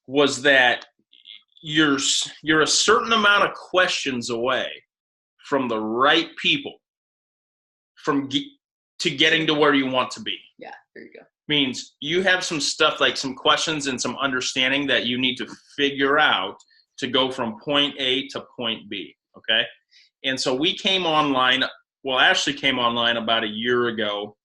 was that you're a certain amount of questions away from the right people to getting to where you want to be. Yeah, there you go. Means you have some stuff, like some questions and some understanding that you need to figure out to go from point A to point B, okay? And so we came online, Ashleigh came online about a year ago,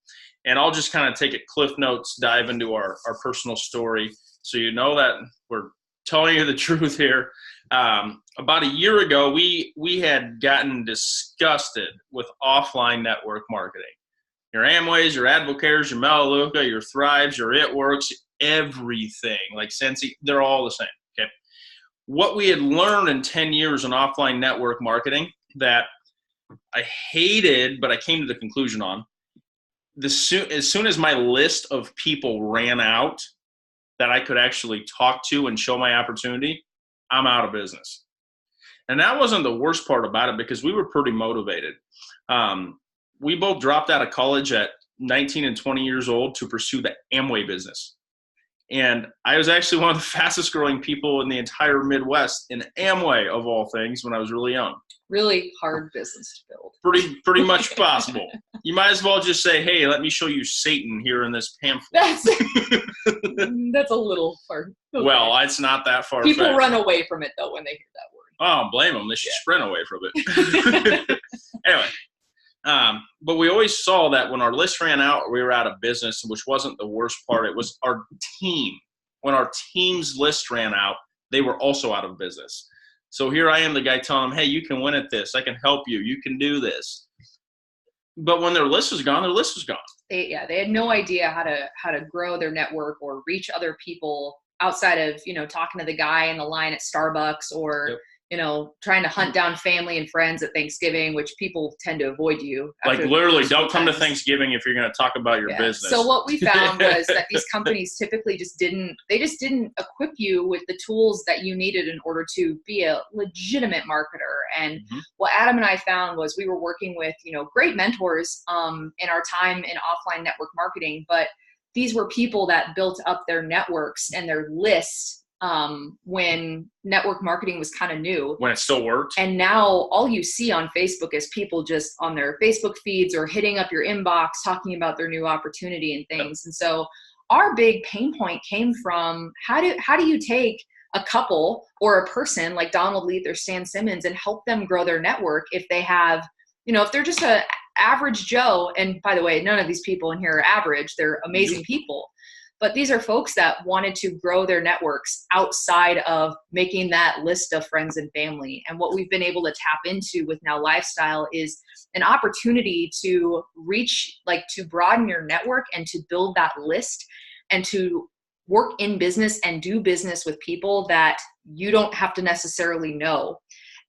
and I'll just kind of take a cliff notes, dive into our personal story so you know that we're telling you the truth here. About a year ago, we had gotten disgusted with offline network marketing. Your Amways, your Advocares, your Melaleuca, your Thrives, your It Works, everything, like Sensi, they're all the same, okay? What we had learned in 10 years in offline network marketing that I hated, but I came to the conclusion on, as soon as my list of people ran out that I could actually talk to and show my opportunity, I'm out of business. And that wasn't the worst part about it, because we were pretty motivated. We both dropped out of college at 19 and 20 years old to pursue the Amway business. And I was actually one of the fastest growing people in the entire Midwest in Amway, of all things, when I was really young. Really hard business to build. Pretty much possible. You might as well just say, hey, let me show you Satan here in this pamphlet. That's a little far. Okay. Well, it's not that far. People run away from it, though, when they hear that word. Oh, I don't blame them. They should sprint away from it. Anyway. But we always saw that when our list ran out, we were out of business, which wasn't the worst part. It was our team. When our team's list ran out, they were also out of business. So here I am, the guy telling them, hey, you can win at this. I can help you. You can do this. But when their list was gone, their list was gone. They had no idea how to grow their network or reach other people outside of, talking to the guy in the line at Starbucks or, trying to hunt down family and friends at Thanksgiving, which people tend to avoid you. Like literally, don't come to Thanksgiving if you're going to talk about your business. So what we found was that these companies typically just didn't equip you with the tools that you needed in order to be a legitimate marketer. And what Adam and I found was we were working with, great mentors in our time in offline network marketing, but these were people that built up their networks and their lists when network marketing was kind of new. When it still worked. And now all you see on Facebook is people just on their Facebook feeds or hitting up your inbox, talking about their new opportunity and things. And so our big pain point came from how do you take a couple or a person like Donald Leith or Stan Simmons and help them grow their network if they have, if they're just a average Joe, and by the way, none of these people in here are average, they're amazing people. But these are folks that wanted to grow their networks outside of making that list of friends and family. And what we've been able to tap into with Now Lifestyle is an opportunity to reach, to broaden your network and to build that list and to work in business and do business with people that you don't have to necessarily know.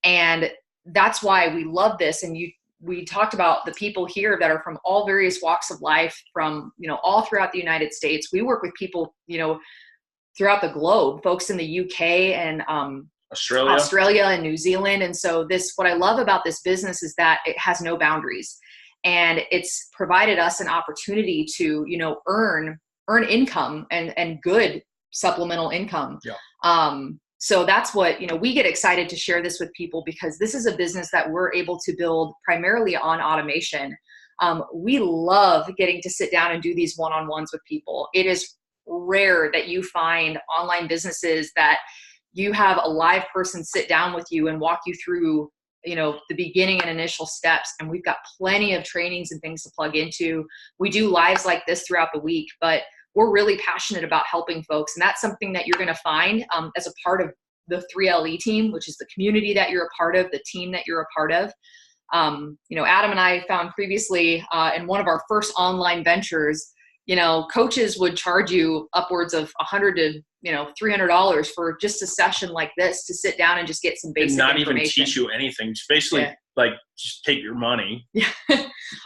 And that's why we love this. And we talked about the people here that are from all various walks of life from, all throughout the United States. We work with people, throughout the globe, folks in the UK and Australia and New Zealand. And so what I love about this business is that it has no boundaries, and it's provided us an opportunity to, earn income and good supplemental income. Yeah. So that's what, we get excited to share this with people because this is a business that we're able to build primarily on automation. We love getting to sit down and do these one-on-ones with people. It is rare that you find online businesses that you have a live person sit down with you and walk you through, the beginning and initial steps. And we've got plenty of trainings and things to plug into. We do lives like this throughout the week, but we're really passionate about helping folks. And that's something that you're going to find as a part of the 3LE team, which is the community that you're a part of, the team that you're a part of. Adam and I found previously in one of our first online ventures, coaches would charge you upwards of $100 to $300 for just a session like this to sit down and just get some basic and not information. even teach you anything. Just basically just take your money. Yeah.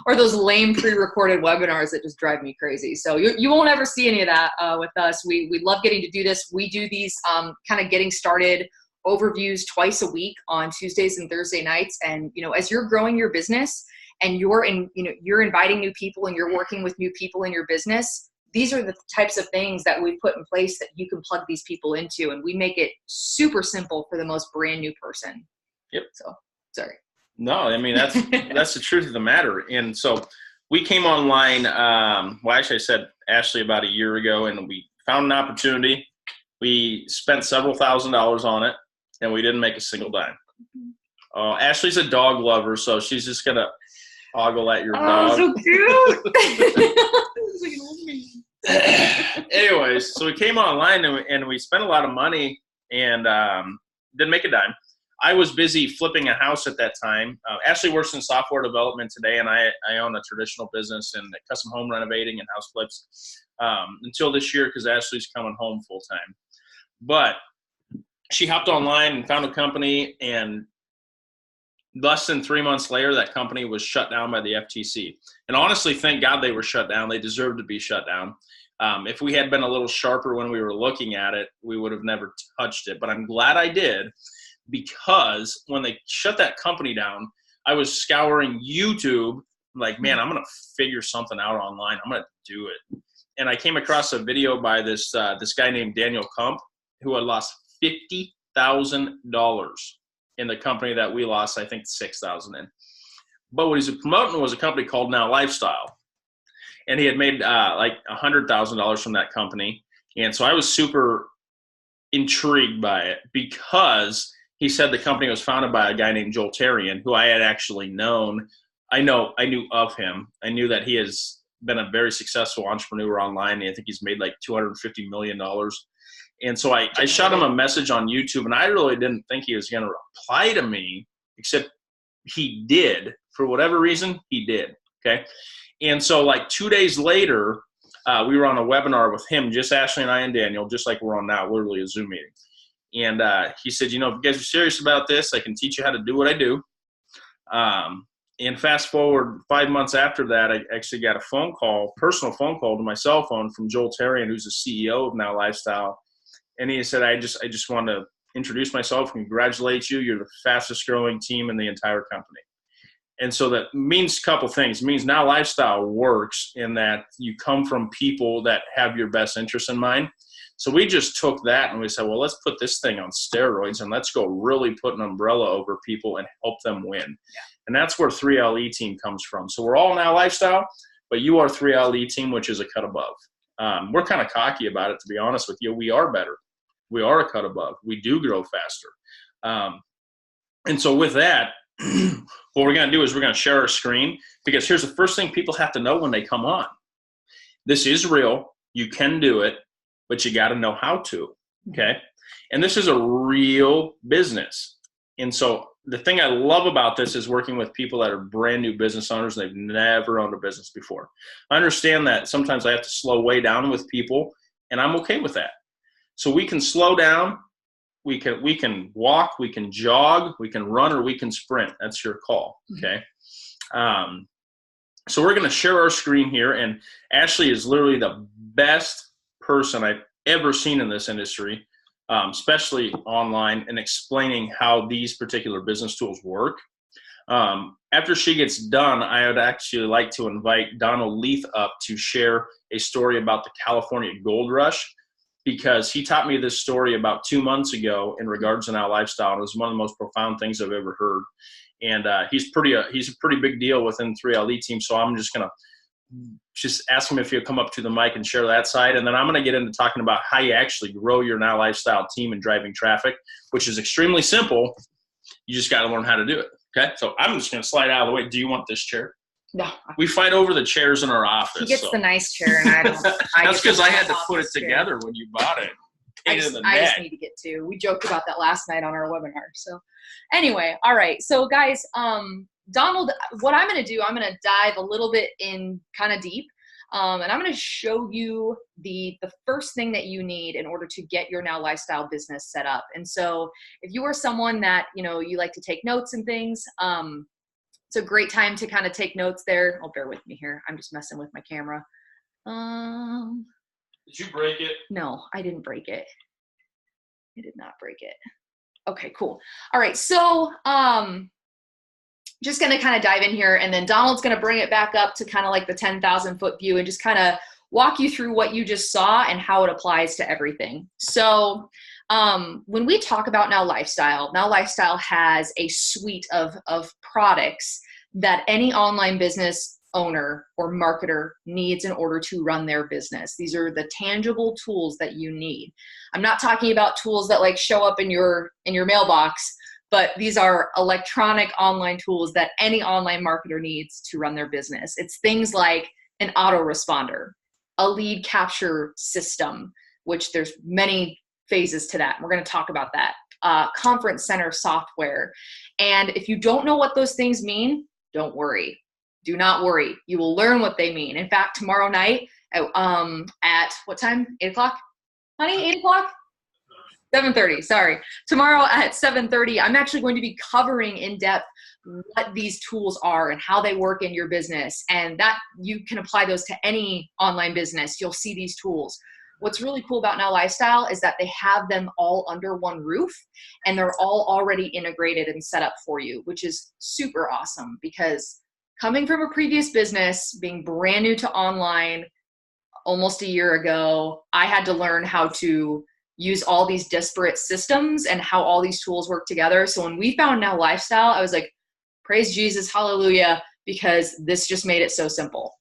Or those lame pre-recorded webinars that just drive me crazy. So you won't ever see any of that with us. We love getting to do this. We do these kind of getting started overviews twice a week on Tuesdays and Thursday nights. And, as you're growing your business and you're inviting new people and you're working with new people in your business, these are the types of things that we put in place that you can plug these people into, and we make it super simple for the most brand new person. Yep. So, sorry. No, I mean, that's the truth of the matter. And so we came online, well, actually I said Ashleigh about a year ago, and we found an opportunity. We spent several $1,000s on it, and we didn't make a single dime. Ashleigh's a dog lover, so she's just going to ogle at your dog. So cute. Anyways, so we came online, and we spent a lot of money and didn't make a dime. I was busy flipping a house at that time. Ashleigh works in software development today, and I own a traditional business in custom home renovating and house flips until this year because Ashleigh's coming home full time. But she hopped online and found a company, and less than 3 months later, that company was shut down by the FTC. And honestly, thank God they were shut down. They deserved to be shut down. If we had been a little sharper when we were looking at it, we would have never touched it. But I'm glad I did, because when they shut that company down, I was scouring YouTube, like, man, I'm going to figure something out online. I'm going to do it. And I came across a video by this guy named Daniel Kump, who had lost $50,000 in the company that we lost, I think, $6,000 in. But what he's promoting was a company called Now Lifestyle. And he had made like $100,000 from that company. And so I was super intrigued by it, because he said the company was founded by a guy named Joel Terrian, who I had actually known. I knew of him. I knew that he has been a very successful entrepreneur online. I think he's made like $250 million. And so I shot him a message on YouTube, and I really didn't think he was going to reply to me, except he did. For whatever reason, he did. Okay. And so like 2 days later, we were on a webinar with him, just Ashleigh and I and Daniel, just like we're on now, literally a Zoom meeting. And he said, if you guys are serious about this, I can teach you how to do what I do. And fast forward 5 months after that, I actually got a personal phone call to my cell phone from Joel Terrian, who's the CEO of Now Lifestyle. And he said, I just want to introduce myself and congratulate you. You're the fastest growing team in the entire company. And so that means a couple things. It means Now Lifestyle works in that you come from people that have your best interests in mind. So we just took that and we said, well, let's put this thing on steroids and let's go really put an umbrella over people and help them win. Yeah. And that's where 3LE team comes from. So we're all Now Lifestyle, but you are 3LE team, which is a cut above. We're kind of cocky about it, to be honest with you. We are better. We are a cut above. We do grow faster. And so with that, what we're going to do is we're going to share our screen, because here's the first thing people have to know when they come on. This is real. You can do it, but you got to know how to, okay? And this is a real business. And so the thing I love about this is working with people that are brand new business owners. They've never owned a business before. I understand that sometimes I have to slow way down with people, and I'm okay with that. So we can slow down. We can walk, we can jog, we can run, or we can sprint. That's your call, okay? So we're going to share our screen here, and Ashleigh is literally the best person I've ever seen in this industry, especially online, and explaining how these particular business tools work. After she gets done, I would actually like to invite Donald Leith up to share a story about the California Gold Rush, because he taught me this story about 2 months ago in regards to Now Lifestyle. It was one of the most profound things I've ever heard. And he's a pretty big deal within 3LE team. So I'm just going to just ask him if he'll come up to the mic and share that side. And then I'm going to get into talking about how you actually grow your Now Lifestyle team and driving traffic, which is extremely simple. You just got to learn how to do it. Okay. So I'm just going to slide out of the way. Do you want this chair? No. We fight over the chairs in our office. He gets the nice chair, and I don't. That's because I had to put it together when you bought it. I just need to get two. We joked about that last night on our webinar. So anyway, all right. So guys, Donald, what I'm going to do, I'm going to dive a little bit in kind of deep. And I'm going to show you the first thing that you need in order to get your Now Lifestyle business set up. And so if you are someone that, you like to take notes and things, it's a great time to kind of take notes there. Oh, bear with me here. I'm just messing with my camera. Did you break it? No, I didn't break it. I did not break it. Okay, cool. All right, so just going to kind of dive in here, and then Donald's going to bring it back up to kind of like the 10,000 foot view and just kind of walk you through what you just saw and how it applies to everything. So when we talk about Now Lifestyle has a suite of products that any online business owner or marketer needs in order to run their business. These are the tangible tools that you need. I'm not talking about tools that like show up in your mailbox, but these are electronic online tools that any online marketer needs to run their business. It's things like an autoresponder, a lead capture system, which there's many phases to that. We're going to talk about that. Conference center software. And if you don't know what those things mean, don't worry. Do not worry. You will learn what they mean. In fact, tomorrow night at what time? 8 o'clock? Honey, 8 o'clock? 7:30, sorry. Tomorrow at 7:30, I'm actually going to be covering in depth what these tools are and how they work in your business. And that you can apply those to any online business. You'll see these tools. What's really cool about Now Lifestyle is that they have them all under one roof and they're all already integrated and set up for you, which is super awesome because coming from a previous business, being brand new to online almost a year ago, I had to learn how to use all these disparate systems and how all these tools work together. So when we found Now Lifestyle, I was like, praise Jesus, hallelujah, because this just made it so simple.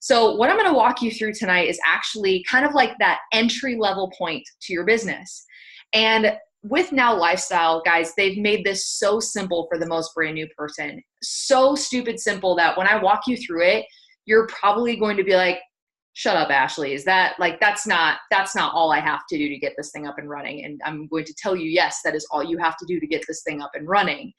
So what I'm going to walk you through tonight is actually kind of like that entry level point to your business. And with Now Lifestyle, guys, they've made this so simple for the most brand new person. So stupid simple that when I walk you through it, you're probably going to be like, shut up, Ashleigh. Is that like, that's not all I have to do to get this thing up and running. And I'm going to tell you, yes, that is all you have to do to get this thing up and running.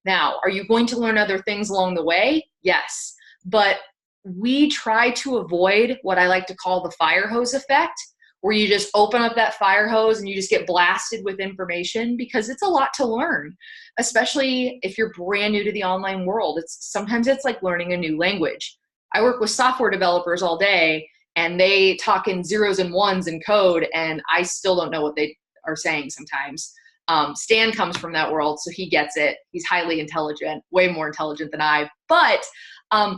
Now, are you going to learn other things along the way? Yes. But we try to avoid what I like to call the fire hose effect, where you just open up that fire hose and you just get blasted with information because it's a lot to learn, especially if you're brand new to the online world. Sometimes it's like learning a new language. I work with software developers all day and they talk in zeros and ones in code and I still don't know what they are saying sometimes. Stan comes from that world, so he gets it. He's highly intelligent, way more intelligent than I. But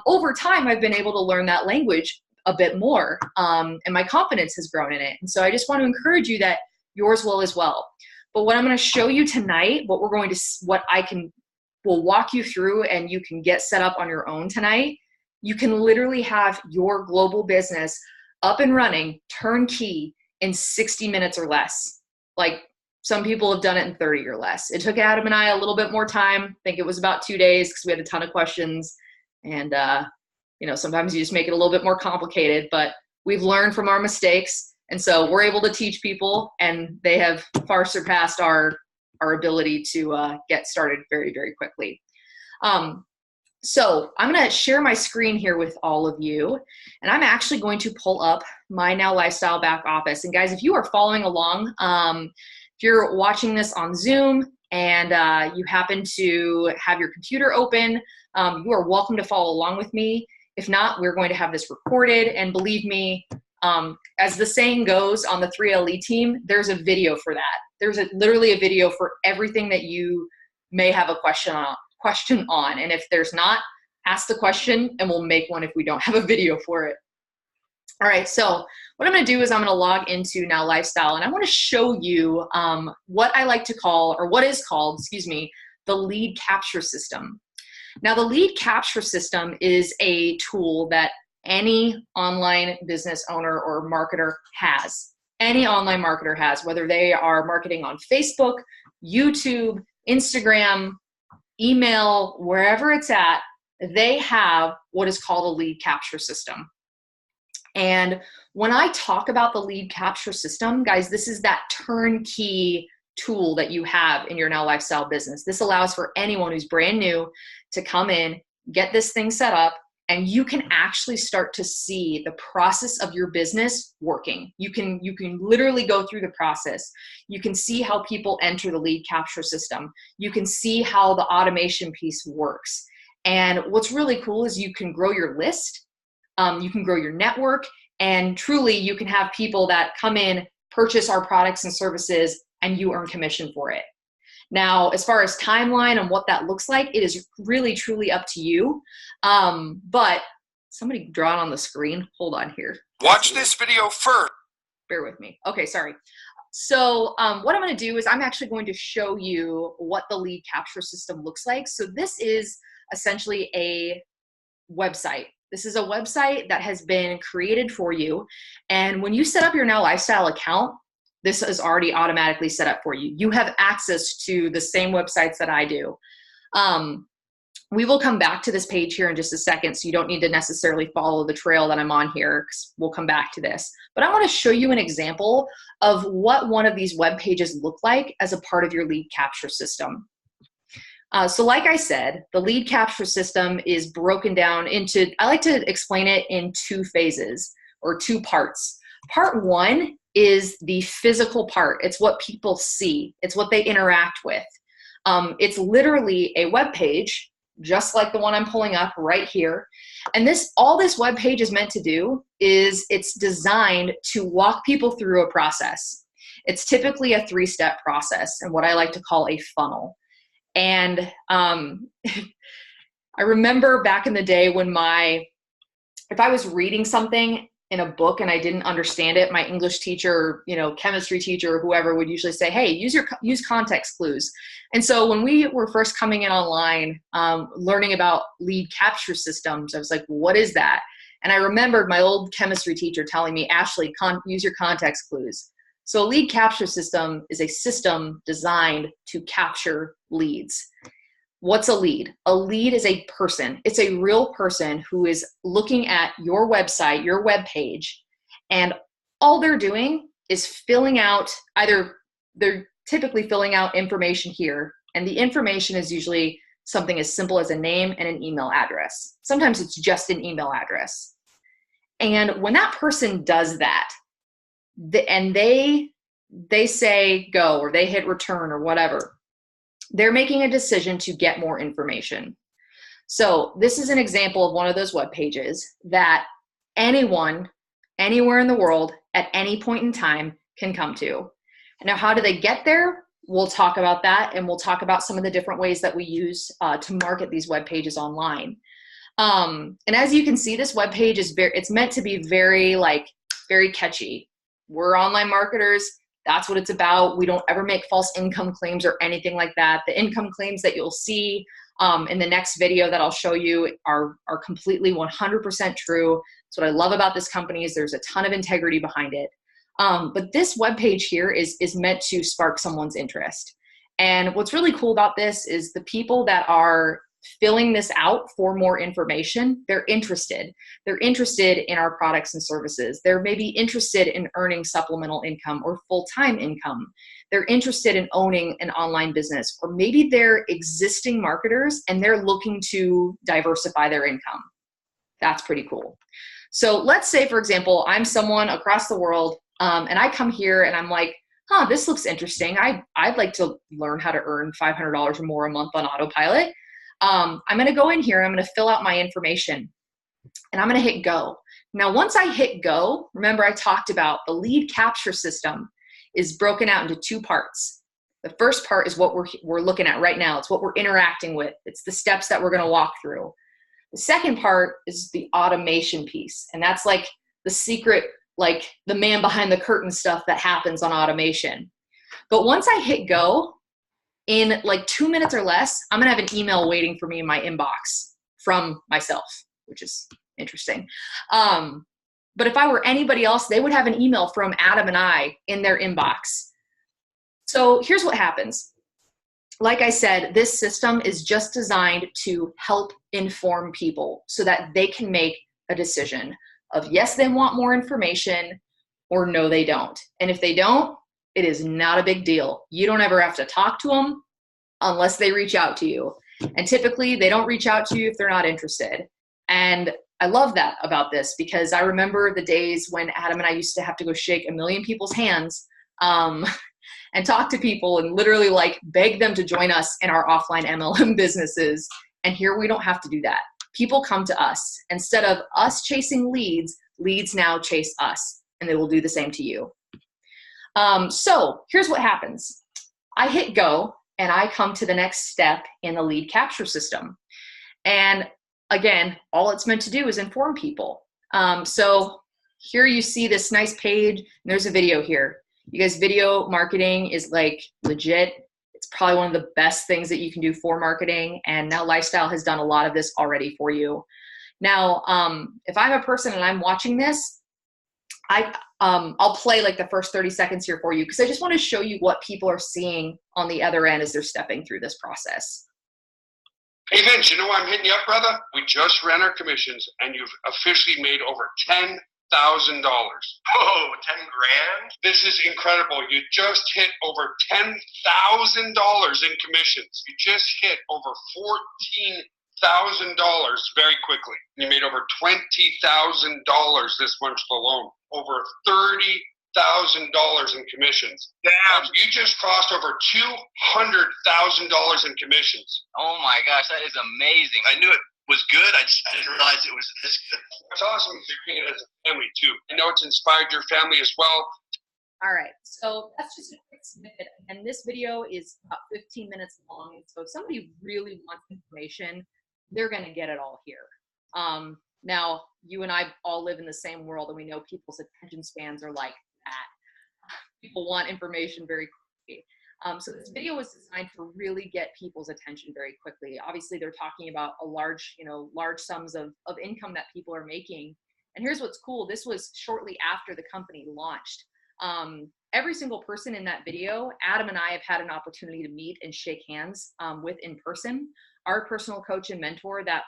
over time, I've been able to learn that language a bit more, and my confidence has grown in it. And so I just want to encourage you that yours will as well. But what I'm going to show you tonight, what will walk you through, and you can get set up on your own tonight. You can literally have your global business up and running, turnkey, in 60 minutes or less. Like, some people have done it in 30 or less. It took Adam and I a little bit more time. I think it was about 2 days because we had a ton of questions. And, sometimes you just make it a little bit more complicated, but we've learned from our mistakes. And so we're able to teach people and they have far surpassed our ability to get started very, very quickly. So I'm going to share my screen here with all of you. And I'm actually going to pull up my Now Lifestyle back office. And guys, if you are following along, if you're watching this on Zoom and you happen to have your computer open, you are welcome to follow along with me. If not, we're going to have this recorded. And believe me, as the saying goes on the 3LE team, there's a video for that. There's literally a video for everything that you may have a question on. And if there's not, ask the question and we'll make one if we don't have a video for it. All right, so what I'm going to do is I'm going to log into Now Lifestyle, and I want to show you what I like to call, or what is called, the lead capture system. Now, the lead capture system is a tool that any online business owner or marketer has. Any online marketer has, whether they are marketing on Facebook, YouTube, Instagram, email, wherever it's at, they have what is called a lead capture system. And when I talk about the lead capture system, guys, this is that turnkey tool that you have in your Now Lifestyle business. This allows for anyone who's brand new to come in, get this thing set up, and you can actually start to see the process of your business working. You can literally go through the process. You can see how people enter the lead capture system. You can see how the automation piece works. And what's really cool is you can grow your list. You can grow your network, and truly you can have people that come in, purchase our products and services, and you earn commission for it. Now, as far as timeline and what that looks like, it is really, truly up to you. But somebody draw it on the screen? Hold on here. Watch this video first. Bear with me. Okay, sorry. So what I'm going to do is I'm actually going to show you what the lead capture system looks like. So this is essentially a website. This is a website that has been created for you. And when you set up your Now Lifestyle account, this is already automatically set up for you. You have access to the same websites that I do. We will come back to this page here in just a second, so you don't need to necessarily follow the trail that I'm on here, because we'll come back to this. But I want to show you an example of what one of these web pages look like as a part of your lead capture system. So like I said, the lead capture system is broken down into, I like to explain it in two phases or two parts. Part one is the physical part. It's what people see. It's what they interact with. It's literally a web page, just like the one I'm pulling up right here. And all this web page is meant to do is it's designed to walk people through a process. It's typically a 3-step process and what I like to call a funnel. And I remember back in the day when if I was reading something in a book and I didn't understand it, my English teacher, chemistry teacher, or whoever would usually say, hey, use context clues. And so when we were first coming in online, learning about lead capture systems, I was like, what is that? And I remembered my old chemistry teacher telling me, Ashleigh, use your context clues. So a lead capture system is a system designed to capture leads. What's a lead? A lead is a person. It's a real person who is looking at your website, your web page, and all they're doing is filling out, they're typically filling out information here, and the information is usually something as simple as a name and an email address. Sometimes it's just an email address. And when that person does that, and they say go, or they hit return or whatever, they're making a decision to get more information. So this is an example of one of those web pages that anyone, anywhere in the world, at any point in time can come to. Now, how do they get there? We'll talk about that, and we'll talk about some of the different ways that we use to market these web pages online. And as you can see, this web page is it's meant to be very catchy. We're online marketers. That's what it's about. We don't ever make false income claims or anything like that. The income claims that you'll see in the next video that I'll show you are completely 100% true. That's what I love about this company, is there's a ton of integrity behind it. But this webpage here is meant to spark someone's interest. And what's really cool about this is the people that are filling this out for more information, they're interested. They're interested in our products and services. They're maybe interested in earning supplemental income or full-time income. They're interested in owning an online business, or maybe they're existing marketers and they're looking to diversify their income. That's pretty cool. So let's say, for example, I'm someone across the world and I come here and I'm like, this looks interesting. I'd like to learn how to earn $500 or more a month on autopilot. I'm going to go in here, I'm going to fill out my information, and I'm going to hit go. Now, once I hit go, remember I talked about the lead capture system is broken out into two parts. The first part is what we're looking at right now. It's what we're interacting with. It's the steps that we're going to walk through. The second part is the automation piece, and that's like the secret, like the man behind the curtain stuff that happens on automation. But once I hit go, in like 2 minutes or less, I'm gonna have an email waiting for me in my inbox from myself, which is interesting. But if I were anybody else, they would have an email from Adam and I in their inbox. So here's what happens. Like I said, this system is just designed to help inform people so that they can make a decision of yes, they want more information, or no, they don't. And if they don't, it is not a big deal. You don't ever have to talk to them unless they reach out to you. And typically they don't reach out to you if they're not interested. And I love that about this, because I remember the days when Adam and I used to have to go shake a million people's hands and talk to people and literally like beg them to join us in our offline MLM businesses. And here we don't have to do that. People come to us. Instead of us chasing leads, leads now chase us, and they will do the same to you. So here's what happens. I hit go and I come to the next step in the lead capture system. And again, all it's meant to do is inform people. So here you see this nice page, and there's a video here. You guys, video marketing is like legit. It's probably one of the best things that you can do for marketing. And Now Lifestyle has done a lot of this already for you. Now, if I'm a person and I'm watching this, I'll play like the first 30 seconds here for you, because I just want to show you what people are seeing on the other end as they're stepping through this process. Hey Vince, you know why I'm hitting you up, brother? We just ran our commissions and you've officially made over $10,000. Oh, 10 grand? This is incredible. You just hit over $10,000 in commissions. You just hit over $14,000 very quickly. You made over $20,000 this month alone. Over $30,000 in commissions. Damn. You just crossed over $200,000 in commissions. Oh my gosh, that is amazing. I knew it was good. I didn't realize it was this good. It's awesome you're doing it as a family too. I know it's inspired your family as well. All right, so that's just a quick snippet. And this video is about 15 minutes long. So if somebody really wants information, they're going to get it all here. Now, you and I all live in the same world, and we know people's attention spans are like that. People want information very quickly. So this video was designed to really get people's attention very quickly. Obviously, they're talking about a large sums of income that people are making. And here's what's cool. This was shortly after the company launched. Every single person in that video, Adam and I have had an opportunity to meet and shake hands with in person. Our personal coach and mentor that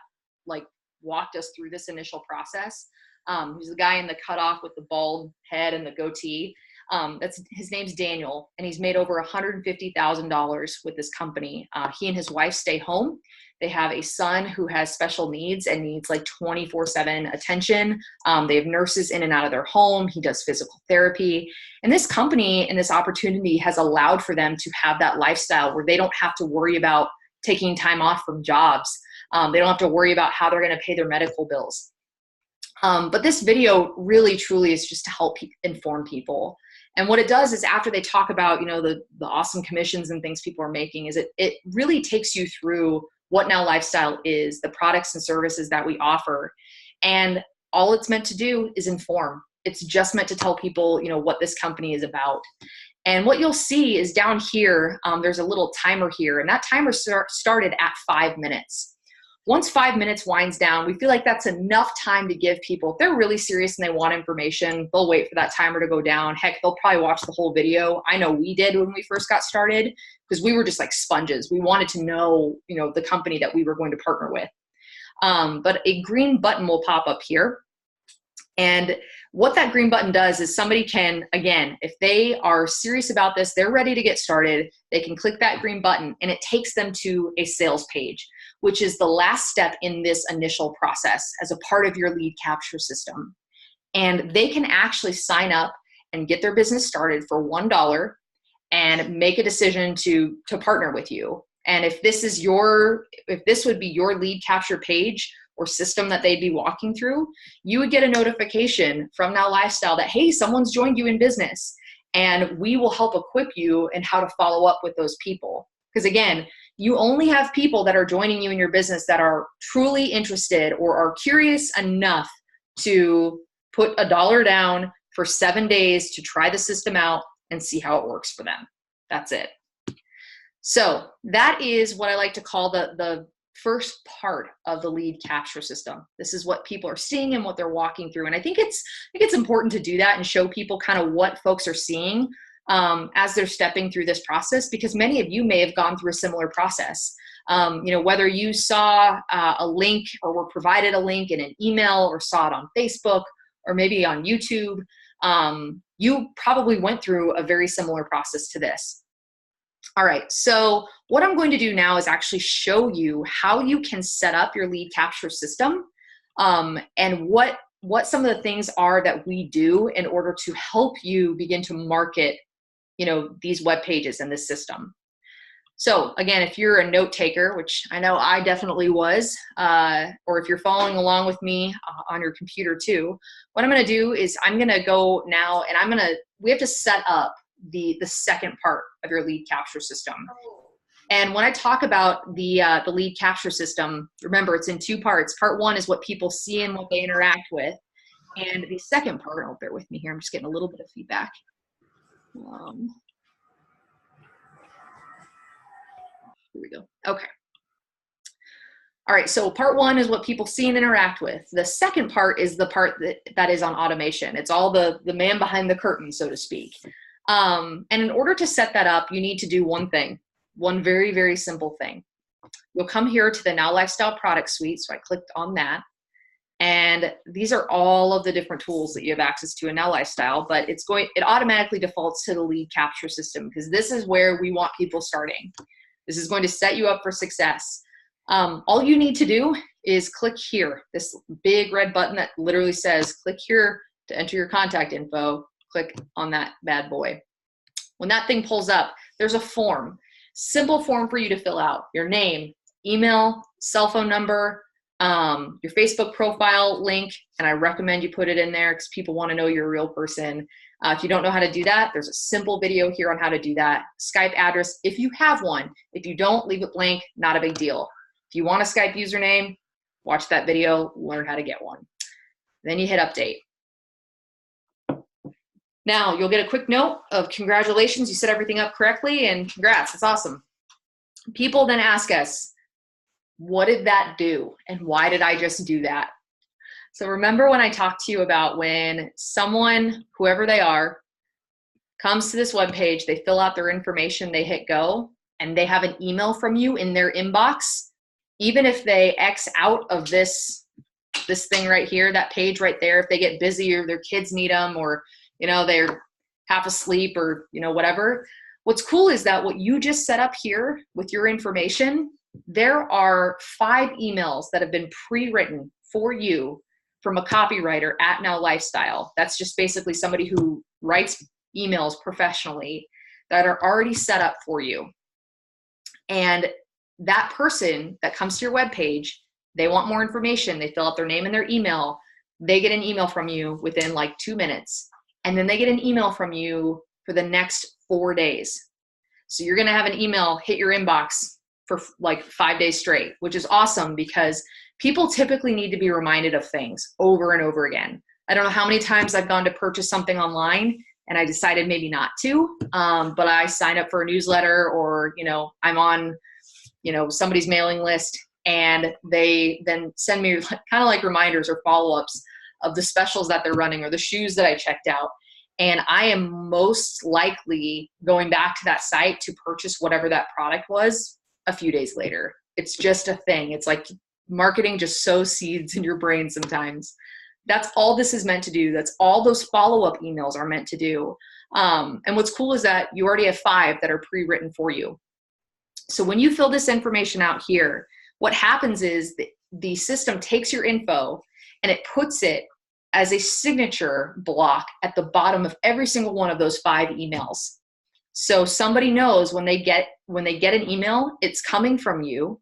walked us through this initial process. He's the guy in the cutoff with the bald head and the goatee. His name's Daniel, and he's made over $150,000 with this company. He and his wife stay home. They have a son who has special needs and needs like 24/7 attention. They have nurses in and out of their home. He does physical therapy. And this company and this opportunity has allowed for them to have that lifestyle where they don't have to worry about taking time off from jobs. They don't have to worry about how they're going to pay their medical bills. But this video really, truly is just to help inform people. And what it does is after they talk about, the awesome commissions and things people are making, is it really takes you through what Now Lifestyle is, the products and services that we offer. And all it's meant to do is inform. It's just meant to tell people, what this company is about. And what you'll see is down here, there's a little timer here, and that timer started at 5 minutes. Once 5 minutes winds down, we feel like that's enough time to give people, if they're really serious and they want information, they'll wait for that timer to go down. Heck, they'll probably watch the whole video. I know we did when we first got started, because we were just like sponges. We wanted to know, the company that we were going to partner with. But a green button will pop up here. And what that green button does is somebody can, again, if they are serious about this, they're ready to get started, they can click that green button and it takes them to a sales page, which is the last step in this initial process as a part of your lead capture system. And they can actually sign up and get their business started for $1 and make a decision to partner with you. And if this would be your lead capture page or system that they'd be walking through, you would get a notification from Now Lifestyle that, hey, someone's joined you in business, and we will help equip you in how to follow up with those people. Because again, you only have people that are joining you in your business that are truly interested or are curious enough to put $1 down for 7 days to try the system out and see how it works for them. That's it. So that is what I like to call the first part of the lead capture system. This is what people are seeing and what they're walking through. And I think it's important to do that and show people kind of what folks are seeing as they're stepping through this process, because many of you may have gone through a similar process. Whether you saw a link or were provided a link in an email or saw it on Facebook or maybe on YouTube, you probably went through a very similar process to this. All right, so what I'm going to do now is actually show you how you can set up your lead capture system and what some of the things are that we do in order to help you begin to market, these web pages and this system. So again, if you're a note taker, which I know I definitely was, or if you're following along with me on your computer too, what I'm going to do is I'm going to go now and we have to set up the second part of your lead capture system. And when I talk about the lead capture system, remember it's in two parts. Part one is what people see and what they interact with. And the second part, oh, bear with me here, I'm just getting a little bit of feedback. Here we go. Okay. All right, so part one is what people see and interact with. The second part is the part that is on automation. It's all the man behind the curtain, so to speak. And in order to set that up, you need to do one thing, one very, very simple thing. You'll come here to the Now Lifestyle product suite. So I clicked on that. And these are all of the different tools that you have access to in Now Lifestyle, but it automatically defaults to the lead capture system because this is where we want people starting. This is going to set you up for success. All you need to do is click here, this big red button that literally says click here to enter your contact info. Click on that bad boy. When that thing pulls up, there's a form, simple form for you to fill out. Your name, email, cell phone number, your Facebook profile link, and I recommend you put it in there because people want to know you're a real person. If you don't know how to do that, there's a simple video here on how to do that. Skype address, if you have one. If you don't, leave it blank, not a big deal. If you want a Skype username, watch that video, learn how to get one. Then you hit update. Now you'll get a quick note of congratulations, you set everything up correctly, and congrats, that's awesome. People then ask us, what did that do? And why did I just do that? So remember when I talked to you about when someone, whoever they are, comes to this webpage, they fill out their information, they hit go, and they have an email from you in their inbox. Even if they X out of this thing right here, that page right there, if they get busy or their kids need them or, they're half asleep or, whatever. What's cool is that what you just set up here with your information, there are 5 emails that have been pre-written for you from a copywriter at Now Lifestyle. That's just basically somebody who writes emails professionally that are already set up for you. And that person that comes to your webpage, they want more information. They fill out their name and their email. They get an email from you within like 2 minutes. And then they get an email from you for the next 4 days. So you're going to have an email hit your inbox for like 5 days straight, which is awesome because people typically need to be reminded of things over and over again. I don't know how many times I've gone to purchase something online and I decided maybe not to, but I signed up for a newsletter or, I'm on somebody's mailing list and they then send me kind of like reminders or follow-ups of the specials that they're running or the shoes that I checked out. And I am most likely going back to that site to purchase whatever that product was a few days later. It's just a thing. It's like marketing just sows seeds in your brain sometimes. That's all this is meant to do. That's all those follow-up emails are meant to do. And what's cool is that you already have 5 that are pre-written for you. So when you fill this information out here, what happens is the system takes your info and it puts it as a signature block at the bottom of every single one of those 5 emails. So somebody knows when they get an email, it's coming from you.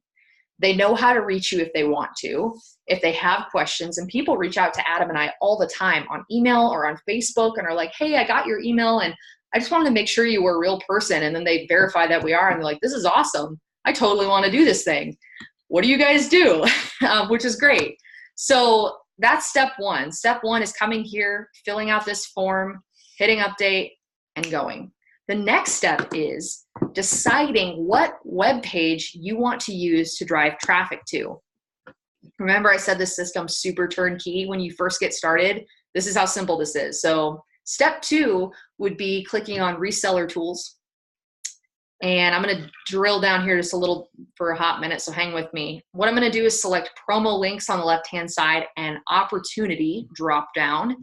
They know how to reach you if they want to, if they have questions. And people reach out to Adam and I all the time on email or on Facebook and are like, hey, I got your email and I just wanted to make sure you were a real person. And then they verify that we are. And they're like, this is awesome. I totally want to do this thing. What do you guys do? Which is great. So that's step 1. Step 1 is coming here, filling out this form, hitting update, and going. The next step is deciding what web page you want to use to drive traffic to. Remember I said this system's super turnkey when you first get started. This is how simple this is. So step 2 would be clicking on reseller tools. And I'm going to drill down here just a little for a hot minute, so hang with me. What I'm going to do is select promo links on the left-hand side and opportunity drop down.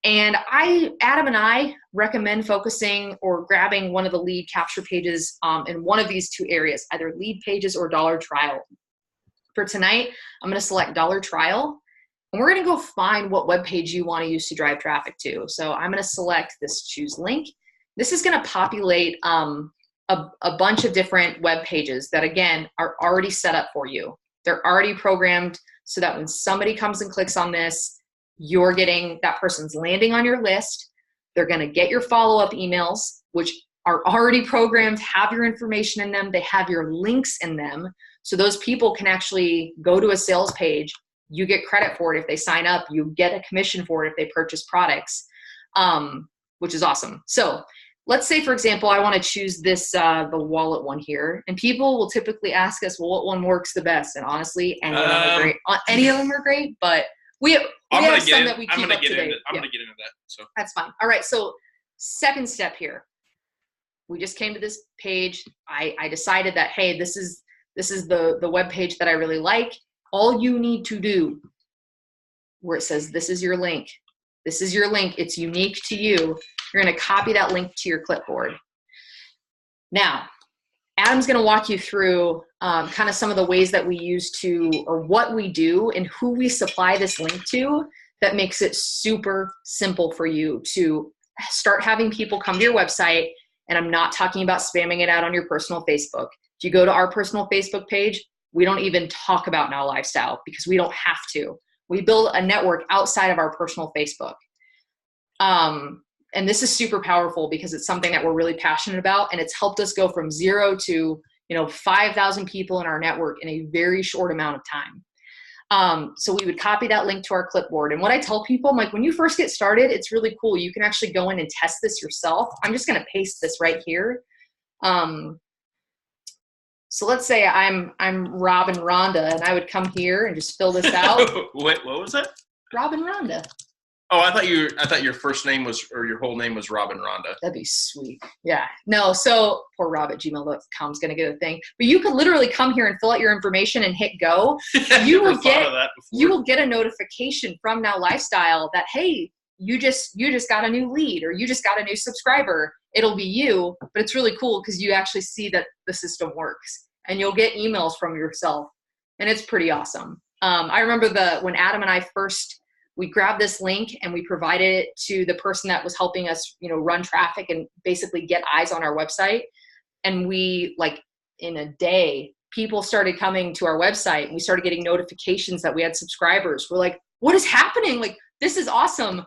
And Adam and I recommend focusing or grabbing one of the lead capture pages in one of these 2 areas, either lead pages or dollar trial. For tonight, I'm going to select dollar trial. And we're going to go find what web page you want to use to drive traffic to. So I'm going to select this choose link. This is going to populate a bunch of different web pages that, again, are already set up for you. They're already programmed so that when somebody comes and clicks on this, you're getting, that person's landing on your list. They're going to get your follow-up emails, which are already programmed, have your information in them. They have your links in them. So those people can actually go to a sales page. You get credit for it if they sign up. You get a commission for it if they purchase products, which is awesome. So let's say, for example, I want to choose this, the wallet one here. And people will typically ask us, well, what one works the best? And honestly, any of them are great. Any of them are great, but we have some that we keep up to date. I'm going to get into that. So that's fine. All right. So second step here. We just came to this page. I decided that, hey, this is the web page that I really like. All you need to do, where it says, this is your link. This is your link. It's unique to you. You're going to copy that link to your clipboard. Now, Adam's going to walk you through kind of some of the ways that we use to, or what we do and who we supply this link to, that makes it super simple for you to start having people come to your website. And I'm not talking about spamming it out on your personal Facebook. If you go to our personal Facebook page, we don't even talk about Now Lifestyle because we don't have to. We build a network outside of our personal Facebook. And this is super powerful because it's something that we're really passionate about, and it's helped us go from 0 to 5,000 people in our network in a very short amount of time. So we would copy that link to our clipboard. And what I tell people, I'm like, when you first get started, it's really cool. You can actually go in and test this yourself. I'm just going to paste this right here. So let's say I'm Rob and Rhonda, and I would come here and just fill this out. Wait, what was that? Rob and Rhonda. Oh, I thought your first name was, or your whole name was Rob and Rhonda. That'd be sweet. Yeah. No, so poor Rob@gmail.com is going to get a thing. But you could literally come here and fill out your information and hit go. You will get a notification from Now Lifestyle that, hey, you just got a new lead, or you just got a new subscriber. It'll be you, but it's really cool because you actually see that the system works, and you'll get emails from yourself, and it's pretty awesome. I remember when Adam and I we grabbed this link and we provided it to the person that was helping us, run traffic and basically get eyes on our website. And we, like, in a day, people started coming to our website, and we started getting notifications that we had subscribers. We're like, what is happening? Like, this is awesome.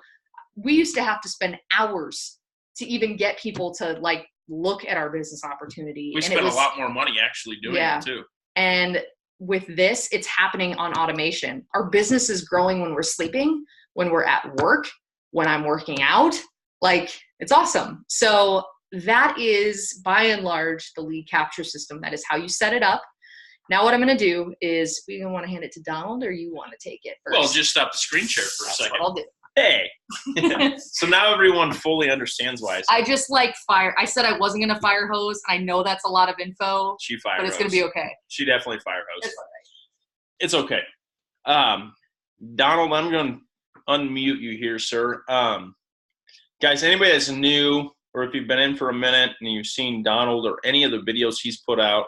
We used to have to spend hours to even get people to look at our business opportunity. We spent a lot more money actually doing it too. And with this, it's happening on automation. Our business is growing when we're sleeping, when we're at work, when I'm working out. It's awesome. So that is, by and large, the lead capture system. That is how you set it up. Now what I'm going to do is, we want to hand it to Donald, or you want to take it first? Well, just stop the screen share for a second. What I'll do. Hey. So now everyone fully understands why I just fire. I said I wasn't going to fire hose. I know that's a lot of info. She fire But it's going to be okay. She definitely fire hose. It's all right. It's okay. Donald, I'm going to unmute you here, sir. Guys, anybody that's new, or if you've been in for a minute and you've seen Donald or any of the videos he's put out,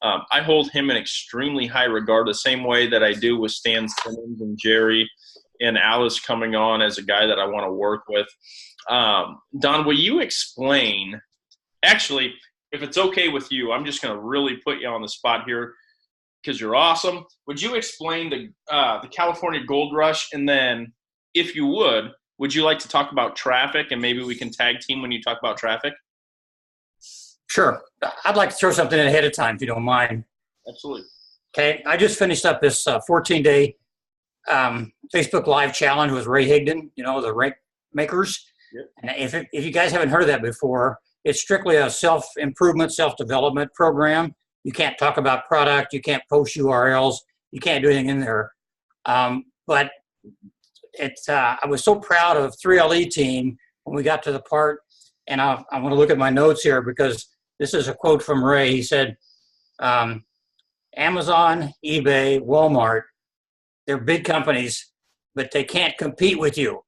I hold him in extremely high regard, the same way that I do with Stan Simmons and Jerry and Alice coming on as a guy that I want to work with. Don, will you explain, actually, if it's okay with you, I'm just going to really put you on the spot here because you're awesome. Would you explain the California Gold Rush? And then if you would you like to talk about traffic, and maybe we can tag team when you talk about traffic? Sure. I'd like to throw something in ahead of time, if you don't mind. Absolutely. Okay. I just finished up this 14-day Facebook Live challenge with Ray Higdon, the rank makers. Yep. And if you guys haven't heard of that before, it's strictly a self-improvement, self-development program. You can't talk about product. You can't post URLs. You can't do anything in there. But I was so proud of 3LE team when we got to the part, and I want to look at my notes here because this is a quote from Ray. He said, Amazon, eBay, Walmart, they're big companies, but they can't compete with you.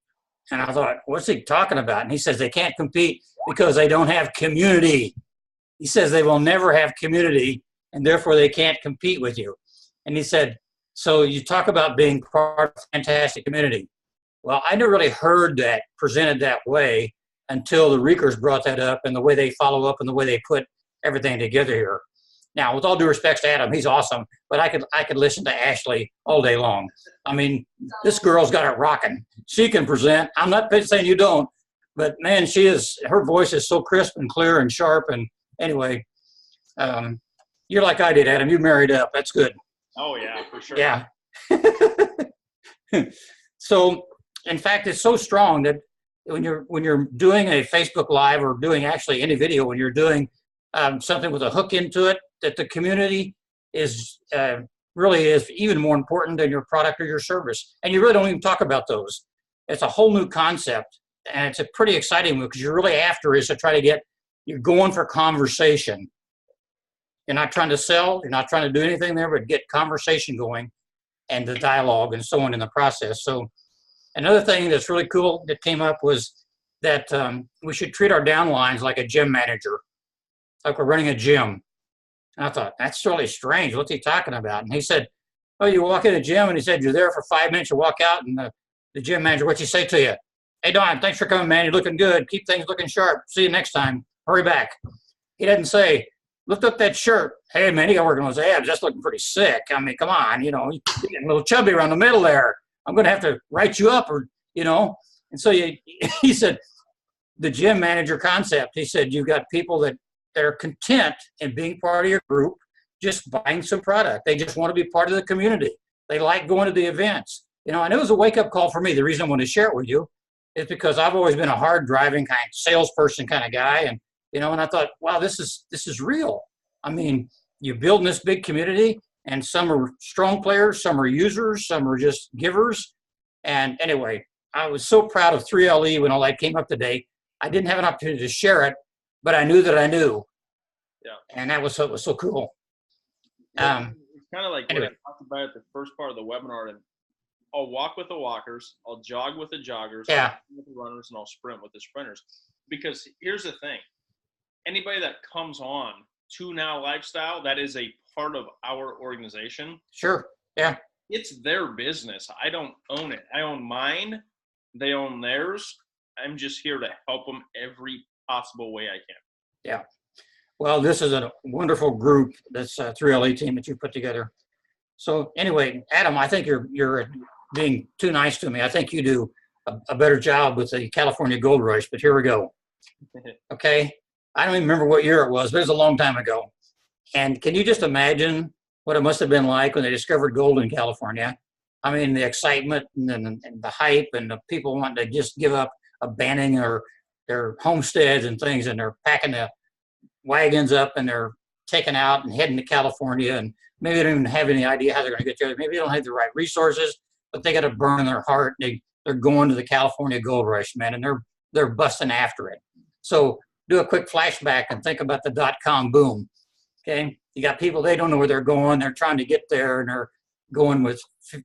And I thought, what's he talking about? And he says they can't compete because they don't have community. He says they will never have community, and therefore they can't compete with you. And he said, so you talk about being part of a fantastic community. Well, I never really heard that presented that way until the Reekers brought that up, and the way they follow up and the way they put everything together here. Now, with all due respect to Adam, he's awesome, but I could listen to Ashleigh all day long. I mean, this girl's got it rocking. She can present. I'm not saying you don't, But man, her voice is so crisp and clear and sharp. And anyway, you're like I did, Adam. You married up. That's good. Oh yeah, for sure. Yeah. So, in fact, it's so strong that when you're doing a Facebook Live or doing actually any video, when you're doing something with a hook into it, that the community is really is even more important than your product or your service. And you really don't even talk about those. It's a whole new concept, and it's a pretty exciting one because you're really after is to try to you're going for conversation. You're not trying to sell, you're not trying to do anything there, but get conversation going and the dialogue and so on in the process. So another thing that's really cool that came up was that we should treat our downlines like a gym manager, like we're running a gym. And I thought, that's really strange. What's he talking about? And he said, oh, you walk in the gym, and he said, you're there for 5 minutes, you walk out, and the gym manager, what's he say to you? Hey, Don, thanks for coming, man. You're looking good. Keep things looking sharp. See you next time. Hurry back. He doesn't say, lift up that shirt. Hey, man, you got working on those abs. That's looking pretty sick. I mean, come on, you're getting a little chubby around the middle there. I'm going to have to write you up And so he said, the gym manager concept, he said, you've got people that are content in being part of your group, just buying some product. They just want to be part of the community. They like going to the events. And it was a wake-up call for me. The reason I want to share it with you is because I've always been a hard-driving kind of salesperson kind of guy. And, and I thought, wow, this is real. I mean, you build this big community, and some are strong players, some are users, some are just givers. And anyway, I was so proud of 3LE when all that came up today. I didn't have an opportunity to share it, but I knew that I knew. Yeah. And that was so cool. It's kind of like anyway. what I talked about at the first part of the webinar. And I'll walk with the walkers, I'll jog with the joggers, Yeah. I'll run with the runners, and I'll sprint with the sprinters. Because here's the thing. Anybody that comes on to Now Lifestyle, that is a part of our organization. Sure. Yeah. It's their business. I don't own it. I own mine. They own theirs. I'm just here to help them every possible way I can. Yeah. Well, this is a wonderful group, this 3LE team that you put together. So anyway, Adam, I think you're being too nice to me. I think you do a better job with the California Gold Rush, but here we go. Okay. I don't even remember what year it was, but it was a long time ago. And can you just imagine what it must have been like when they discovered gold in California? I mean, the excitement and the hype and the people wanting to just give up abandoning their homesteads and things, and they're packing the wagons up and they're taking out and heading to California, and maybe they don't even have any idea how they're going to get there. Maybe they don't have the right resources, but they got a burn in their heart. They're going to the California Gold Rush, man, and they're busting after it. So do a quick flashback and think about the .com boom. Okay, you got people, they don't know where they're going. They're trying to get there, and they're going with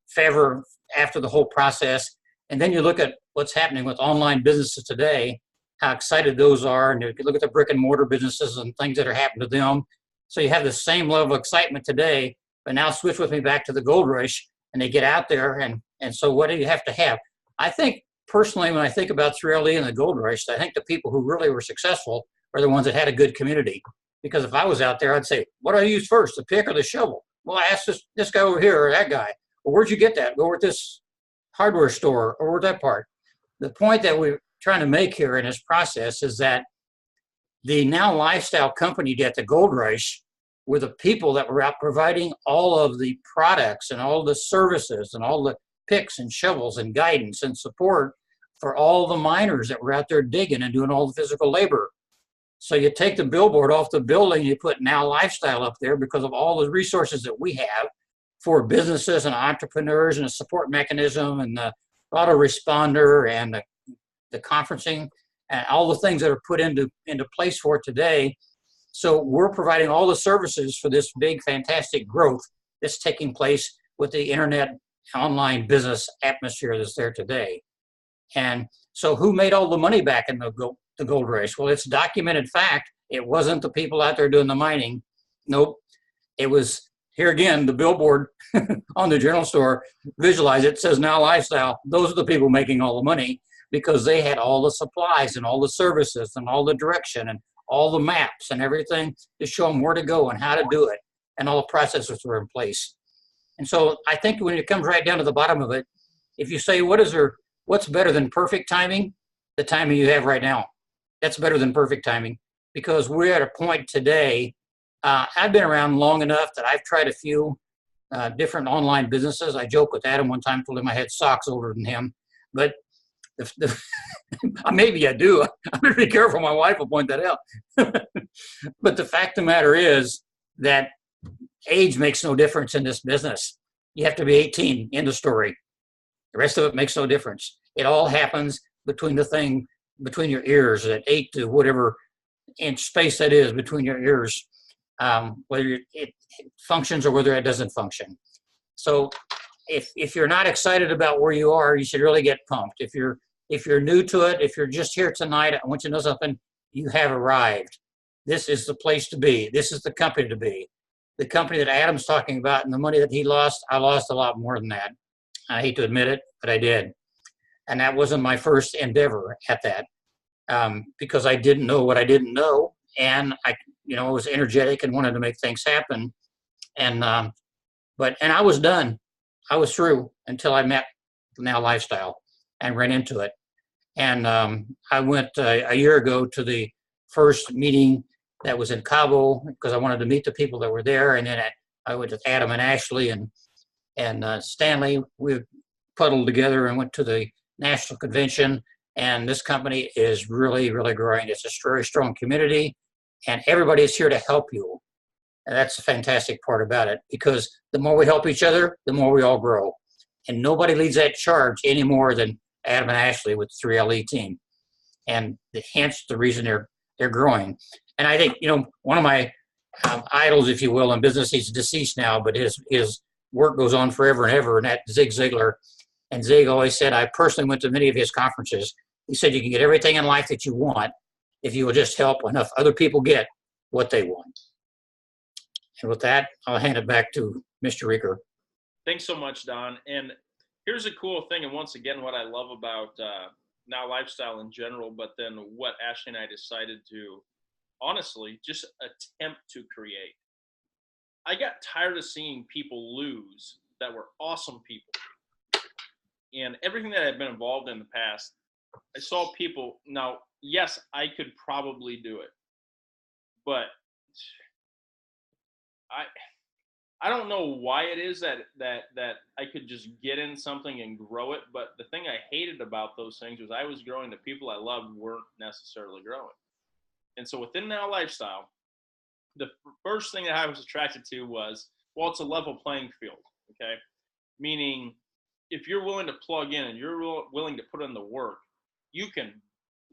favor after the whole process. And then you look at what's happening with online businesses today, how excited those are, and you look at the brick and mortar businesses and things that are happening to them. So you have the same level of excitement today, but now switch with me back to the Gold Rush, and they get out there, and so what do you have to have? I think personally, when I think about 3LE and the Gold Rush, I think the people who really were successful are the ones that had a good community. Because if I was out there, I'd say, what do I use first, the pick or the shovel? Well, I asked this guy over here or that guy. Well, where'd you get that? Go with this hardware store or where'd that part? The point that we're trying to make here in this process is that the Now Lifestyle company at the Gold Rush were the people that were out providing all of the products and all the services and all the picks and shovels and guidance and support for all the miners that were out there digging and doing all the physical labor. So you take the billboard off the building, you put Now Lifestyle up there because of all the resources that we have for businesses and entrepreneurs, and a support mechanism, and the autoresponder, and the conferencing, and all the things that are put into place for it today. So we're providing all the services for this big, fantastic growth that's taking place with the internet online business atmosphere that's there today. And so who made all the money back in the Gold Rush? Well, it's documented fact. It wasn't the people out there doing the mining. Nope. It was, here again, the billboard on the general store, visualize it, says Now Lifestyle. Those are the people making all the money because they had all the supplies and all the services and all the direction and all the maps and everything to show them where to go and how to do it. And all the processes were in place. And so I think when it comes right down to the bottom of it, if you say, what's better than perfect timing? the timing you have right now. That's better than perfect timing, because we're at a point today. I've been around long enough that I've tried a few different online businesses. I joked with Adam one time, told him I had socks older than him, but maybe I do. I'm going to be careful. My wife will point that out. But the fact of the matter is that age makes no difference in this business. You have to be 18, end of story. The rest of it makes no difference. It all happens between your ears at 8 to whatever inch space that is between your ears, whether it functions or whether it doesn't function. So if you're not excited about where you are, you should really get pumped. If you're new to it, if you're just here tonight, I want you to know something. You have arrived. This is the place to be. This is the company to be. The company that Adam's talking about and the money that he lost, I lost a lot more than that. I hate to admit it, but I did. And that wasn't my first endeavor at that, because I didn't know what I didn't know. And I was energetic and wanted to make things happen. And I was done. I was through until I met Now Lifestyle and ran into it. And I went a year ago to the first meeting that was in Cabo because I wanted to meet the people that were there. And then I went with Adam and Ashleigh and Stanley. We puddled together and went to the national convention. And this company is really, really growing. It's a very strong community, and everybody is here to help you. And that's the fantastic part about it, because the more we help each other, the more we all grow. And nobody leads that charge any more than Adam and Ashleigh with the 3LE team. And hence the reason they're growing. And I think, one of my idols, if you will, in business, he's deceased now, but his work goes on forever and ever, and that's Zig Ziglar. And Zig always said, I personally went to many of his conferences. He said, you can get everything in life that you want if you will just help enough other people get what they want. And with that, I'll hand it back to Mr. Reeker. Thanks so much, Don. And here's a cool thing, and once again, what I love about Now Lifestyle in general, but then what Ashleigh and I decided to, honestly, just attempt to create. I got tired of seeing people lose that were awesome people. And everything that I've been involved in the past, I saw people, now, yes, I could probably do it, but I don't know why it is that I could just get in something and grow it, but the thing I hated about those things was I was growing, the people I loved weren't necessarily growing. And so within Now Lifestyle, the first thing that I was attracted to was, well, it's a level playing field, okay? Meaning, if you're willing to plug in and you're willing to put in the work, you can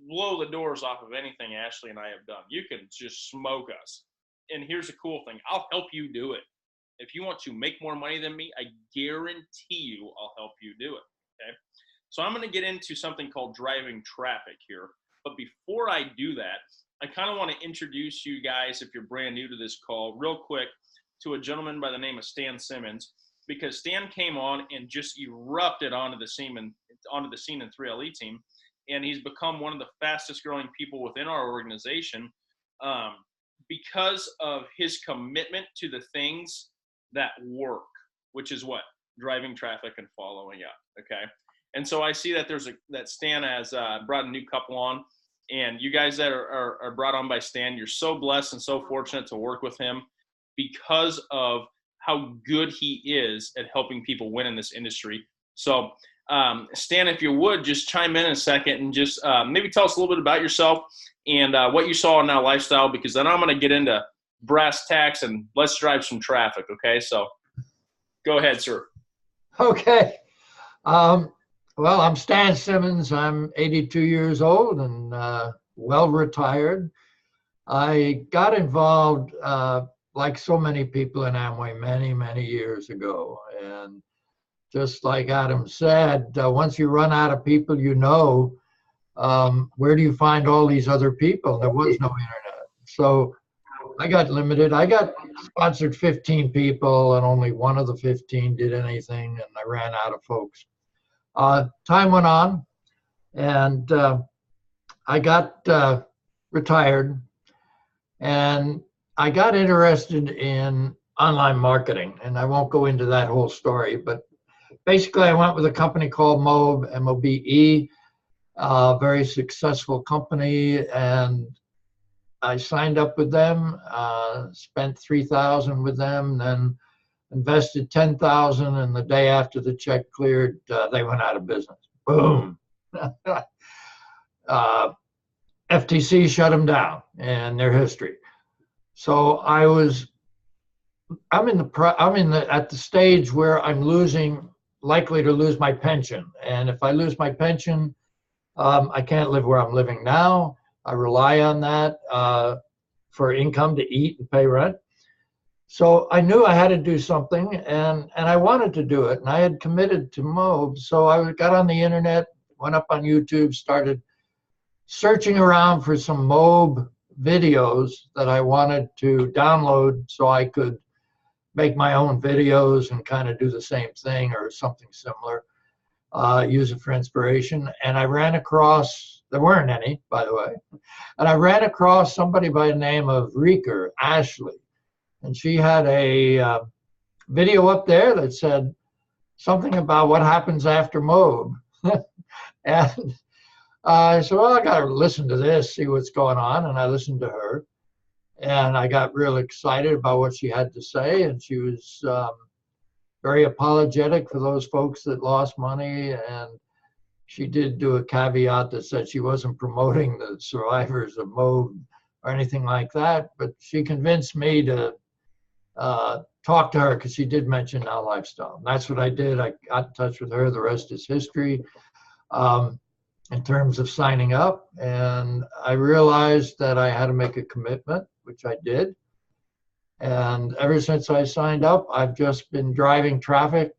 blow the doors off of anything Ashleigh and I have done. You can just smoke us. And here's the cool thing. I'll help you do it. If you want to make more money than me, I guarantee you I'll help you do it, okay? So I'm going to get into something called driving traffic here. But before I do that, I kind of want to introduce you guys, if you're brand new to this call, real quick to a gentleman by the name of Stan Simmons, because Stan came on and just erupted onto the scene in 3LE team, and he's become one of the fastest growing people within our organization because of his commitment to the things that work, which is what? Driving traffic and following up, okay? And so I see that that Stan has brought a new couple on, and you guys that are brought on by Stan, you're so blessed and so fortunate to work with him because of how good he is at helping people win in this industry. So Stan, if you would, just chime in a second and just maybe tell us a little bit about yourself and what you saw in Now Lifestyle, because then I'm going to get into brass tacks and let's drive some traffic, okay? So go ahead, sir. Okay. Well, I'm Stan Simmons. I'm 82 years old and well retired. I got involved like so many people in Amway many, many years ago. And just like Adam said, once you run out of people, where do you find all these other people? There was no internet. So I got limited. I got sponsored 15 people, and only one of the 15 did anything, and I ran out of folks. Time went on, and I got retired, and I got interested in online marketing, and I won't go into that whole story, but basically I went with a company called MOBE, M-O-B-E, a very successful company, and I signed up with them, spent $3,000 with them, then invested $10,000, and the day after the check cleared, they went out of business. Boom. FTC shut them down and their history. So I'm at the stage where I'm likely to lose my pension. And if I lose my pension, I can't live where I'm living now. I rely on that for income to eat and pay rent. So I knew I had to do something, and I wanted to do it, and I had committed to Mobe. So I got on the internet, went up on YouTube, started searching around for some Mobe videos that I wanted to download so I could make my own videos and kind of do the same thing or something similar, use it for inspiration. And I ran across, there weren't any, by the way, and I ran across somebody by the name of Reeker, Ashleigh. And she had a video up there that said something about what happens after Mobe. And I said, well, I got to listen to this, see what's going on. And I listened to her. And I got real excited about what she had to say. And she was very apologetic for those folks that lost money. And she did do a caveat that said she wasn't promoting the survivors of Mobe or anything like that. But she convinced me to talk to her because she did mention Now Lifestyle. And that's what I did. I got in touch with her. The rest is history in terms of signing up. And I realized that I had to make a commitment, which I did. And ever since I signed up, I've just been driving traffic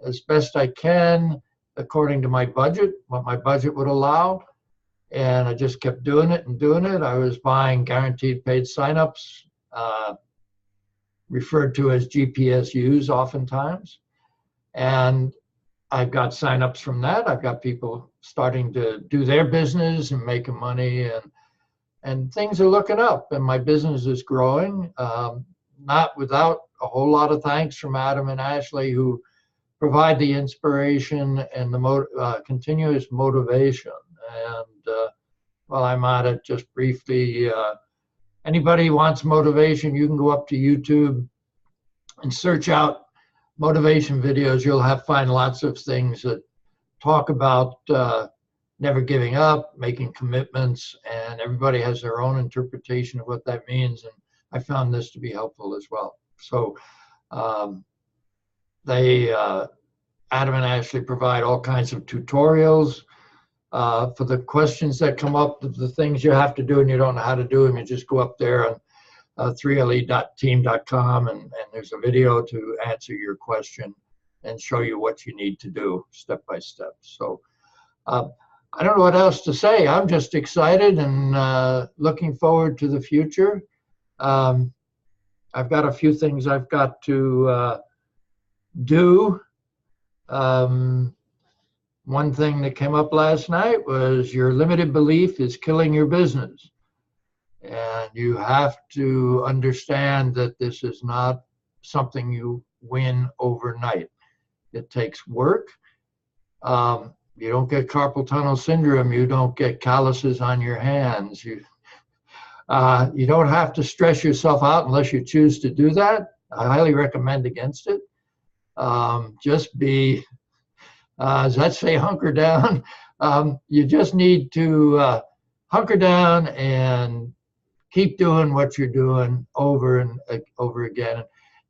as best I can according to my budget, what my budget would allow. And I just kept doing it and doing it. I was buying guaranteed paid signups, referred to as GPSUs oftentimes. And I've got signups from that. I've got people starting to do their business and making money, and things are looking up, and my business is growing, not without a whole lot of thanks from Adam and Ashleigh, who provide the inspiration and the continuous motivation. And while I'm at it, just briefly, anybody who wants motivation, you can go up to YouTube and search out motivation videos. You'll find lots of things that talk about never giving up, making commitments, and everybody has their own interpretation of what that means. And I found this to be helpful as well. So Adam and Ashleigh provide all kinds of tutorials for the questions that come up, the things you have to do and you don't know how to do them. You just go up there on 3le.team.com and there's a video to answer your question and show you what you need to do step by step. So I don't know what else to say. I'm just excited and looking forward to the future. I've got a few things I've got to do. One thing that came up last night was your limited belief is killing your business. And you have to understand that this is not something you win overnight. It takes work. You don't get carpal tunnel syndrome. You don't get calluses on your hands. You don't have to stress yourself out unless you choose to do that. I highly recommend against it. Just be, as I say, hunker down. You just need to hunker down and keep doing what you're doing over and over again.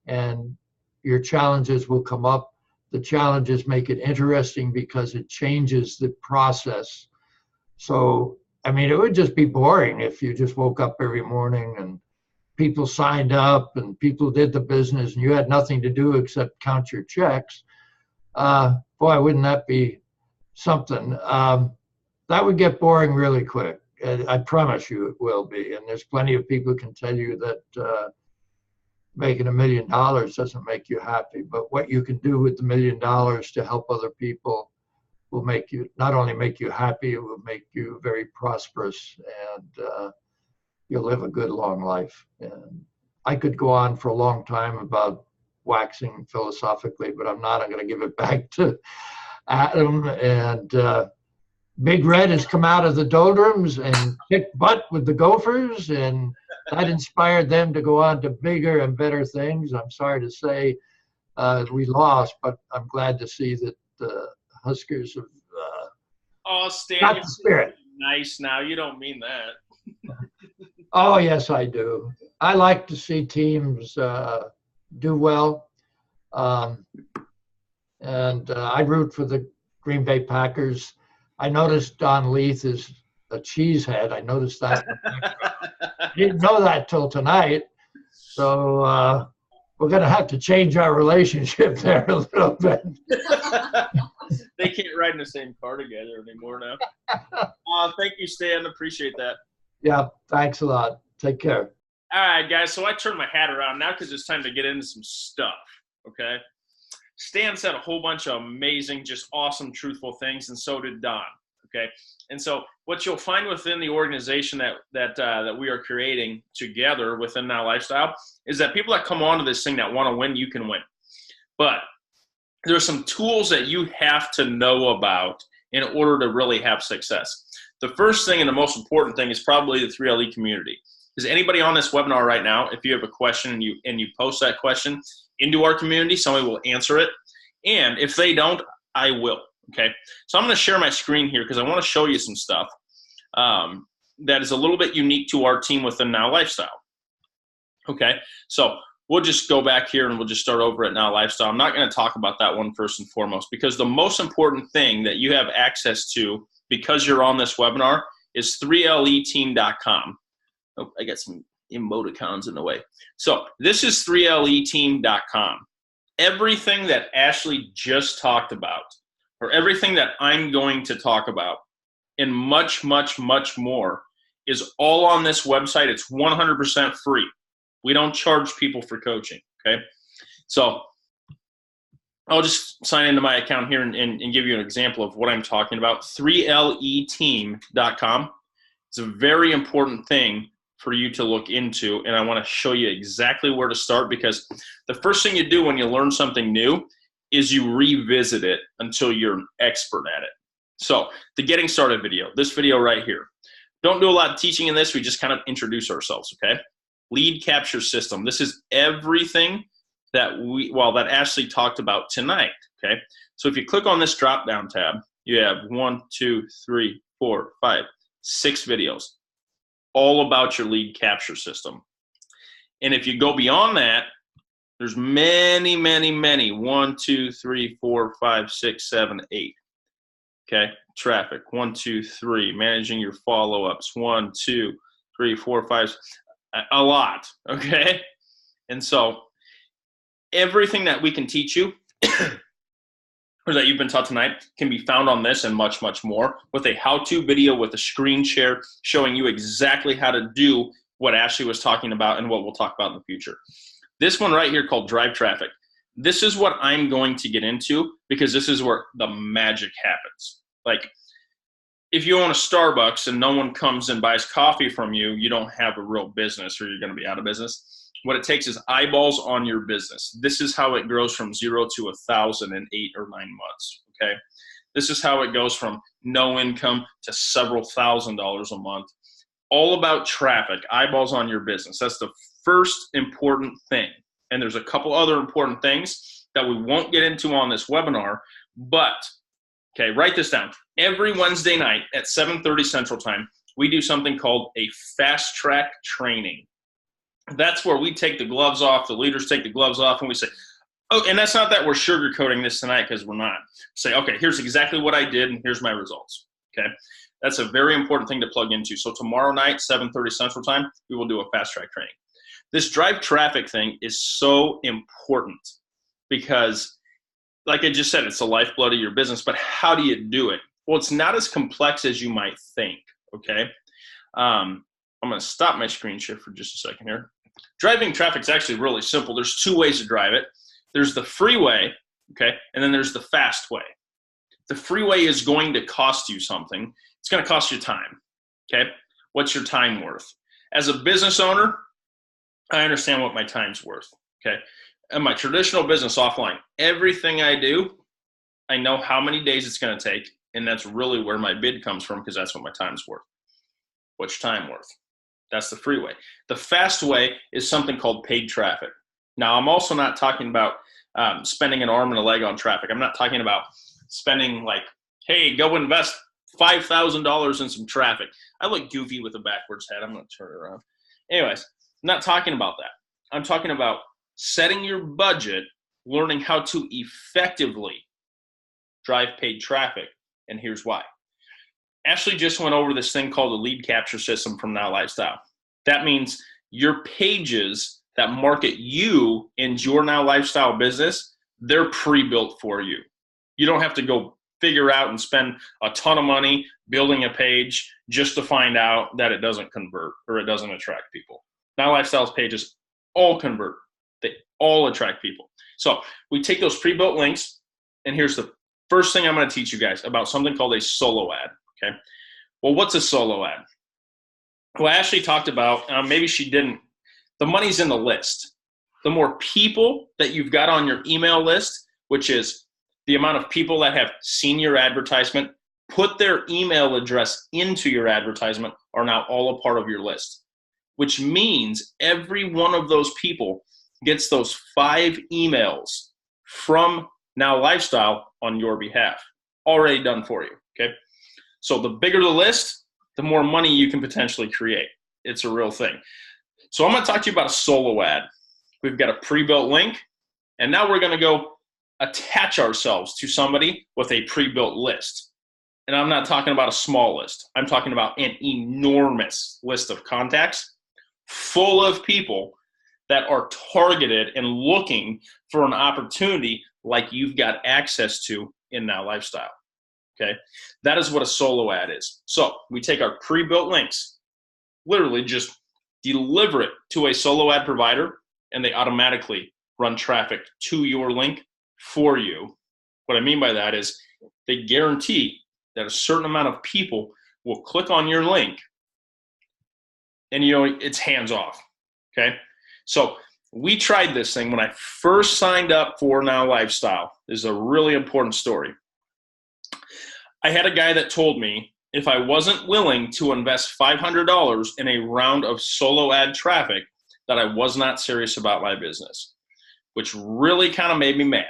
And your challenges will come up. The challenges make it interesting because it changes the process. So, I mean, it would just be boring if you just woke up every morning and people signed up and people did the business and you had nothing to do except count your checks. Boy, wouldn't that be something? That would get boring really quick. I promise you it will be. And there's plenty of people who can tell you that making $1 million doesn't make you happy, but what you can do with the $1 million to help other people will make you, not only make you happy, it will make you very prosperous, and you'll live a good long life. And I could go on for a long time about waxing philosophically, but I'm not. I'm going to give it back to Adam. And Big Red has come out of the doldrums and kicked butt with the Gophers, and that inspired them to go on to bigger and better things. I'm sorry to say we lost, but I'm glad to see that the Huskers have Oh, Stan, got you're the spirit. nice now. You don't mean that. Oh, yes, I do. I like to see teams do well. And I root for the Green Bay Packers. I noticed Don Leith is a cheesehead. I noticed that. I didn't know that till tonight. So we're going to have to change our relationship there a little bit. They can't ride in the same car together anymore now. Thank you, Stan. Appreciate that. Yeah, thanks a lot. Take care. All right, guys. So I turned my hat around now because it's time to get into some stuff, okay? Stan said a whole bunch of amazing, just awesome, truthful things, and so did Don, okay? And so what you'll find within the organization that we are creating together within Now Lifestyle is that people that come onto this thing that want to win, you can win. But there are some tools that you have to know about in order to really have success. The first thing and the most important thing is probably the 3LE community. Is anybody on this webinar right now, if you have a question and you post that question into our community, somebody will answer it. And if they don't, I will, okay? So I'm going to share my screen here because I want to show you some stuff that is a little bit unique to our team within Now Lifestyle, okay? So we'll just go back here and we'll just start over at Now Lifestyle. I'm not going to talk about that one first and foremost because the most important thing that you have access to because you're on this webinar is 3leteam.com. Oh, I got some emoticons in the way. So this is 3leteam.com. Everything that Ashleigh just talked about, or everything that I'm going to talk about, and much, much, much more, is all on this website. It's 100% free. We don't charge people for coaching, okay? So I'll just sign into my account here and give you an example of what I'm talking about. 3leteam.com. It's a very important thing for you to look into, and I want to show you exactly where to start because the first thing you do when you learn something new is you revisit it until you're an expert at it. So the getting started video, this video right here. Don't do a lot of teaching in this. We just kind of introduce ourselves, okay? Lead capture system. This is everything that that Ashleigh talked about tonight, okay? So if you click on this drop-down tab, you have 1, 2, 3, 4, 5, 6 videos, all about your lead capture system. And if you go beyond that, there's many, many, many, 1, 2, 3, 4, 5, 6, 7, 8. Okay, traffic, 1, 2, 3, managing your follow-ups, 1, 2, 3, 4, 5, a lot, okay? And so everything that we can teach you or that you've been taught tonight can be found on this and much, much more with a how-to video with a screen share showing you exactly how to do what Ashleigh was talking about and what we'll talk about in the future. This one right here called Drive Traffic. This is what I'm going to get into because this is where the magic happens. Like if you own a Starbucks and no one comes and buys coffee from you, you don't have a real business or you're going to be out of business. What it takes is eyeballs on your business. This is how it grows from 0 to 1,000 in 8 or 9 months, okay? This is how it goes from no income to several $1,000s a month. All about traffic, eyeballs on your business. That's the first important thing. And there's a couple other important things that we won't get into on this webinar, but, okay, write this down. Every Wednesday night at 7:30 Central Time, we do something called a fast track training. That's where we take the gloves off, the leaders take the gloves off, and we say, oh, and that's not that we're sugarcoating this tonight because we're not. Say, okay, here's exactly what I did, and here's my results, okay? That's a very important thing to plug into. So tomorrow night, 7:30 Central Time, we will do a fast track training. This drive traffic thing is so important because, like I just said, it's the lifeblood of your business, but how do you do it? Well, it's not as complex as you might think, okay? I'm going to stop my screen share for just a second here. Driving traffic is actually really simple. There's 2 ways to drive it. There's the freeway, okay, and then there's the fast way. The freeway is going to cost you something. It's going to cost you time, okay? What's your time worth? As a business owner, I understand what my time's worth, okay? In my traditional business offline, everything I do, I know how many days it's going to take. And that's really where my bid comes from, because that's what my time's worth. What's time worth? That's the free way. The fast way is something called paid traffic. Now, I'm also not talking about spending an arm and a leg on traffic. I'm not talking about spending like, hey, go invest $5,000 in some traffic. I look goofy with a backwards hat. I'm going to turn it around. Anyways, I'm not talking about that. I'm talking about setting your budget, learning how to effectively drive paid traffic. And here's why. Ashleigh just went over this thing called the lead capture system from Now Lifestyle. That means your pages that market you and your Now Lifestyle business, they're pre-built for you. You don't have to go figure out and spend a ton of money building a page just to find out that it doesn't convert or it doesn't attract people. Now Lifestyle's pages all convert. They all attract people. So we take those pre-built links, and here's the first thing I'm going to teach you guys about something called a solo ad. Okay. Well, what's a solo ad? Well, Ashleigh talked about, maybe she didn't, the money's in the list. The more people that you've got on your email list, which is the amount of people that have seen your advertisement, put their email address into your advertisement, are now all a part of your list, which means every one of those people gets those 5 emails from Now Lifestyle on your behalf, already done for you. Okay. So the bigger the list, the more money you can potentially create. It's a real thing. So I'm going to talk to you about a solo ad. We've got a pre-built link, and now we're going to go attach ourselves to somebody with a pre-built list. And I'm not talking about a small list. I'm talking about an enormous list of contacts full of people that are targeted and looking for an opportunity like you've got access to in Now Lifestyle. Okay, that is what a solo ad is. So we take our pre-built links, literally just deliver it to a solo ad provider, and they automatically run traffic to your link for you. What I mean by that is they guarantee that a certain amount of people will click on your link, and it's hands off. Okay, so we tried this thing when I first signed up for Now Lifestyle. This is a really important story. I had a guy that told me if I wasn't willing to invest $500 in a round of solo ad traffic, that I was not serious about my business, which really kind of made me mad.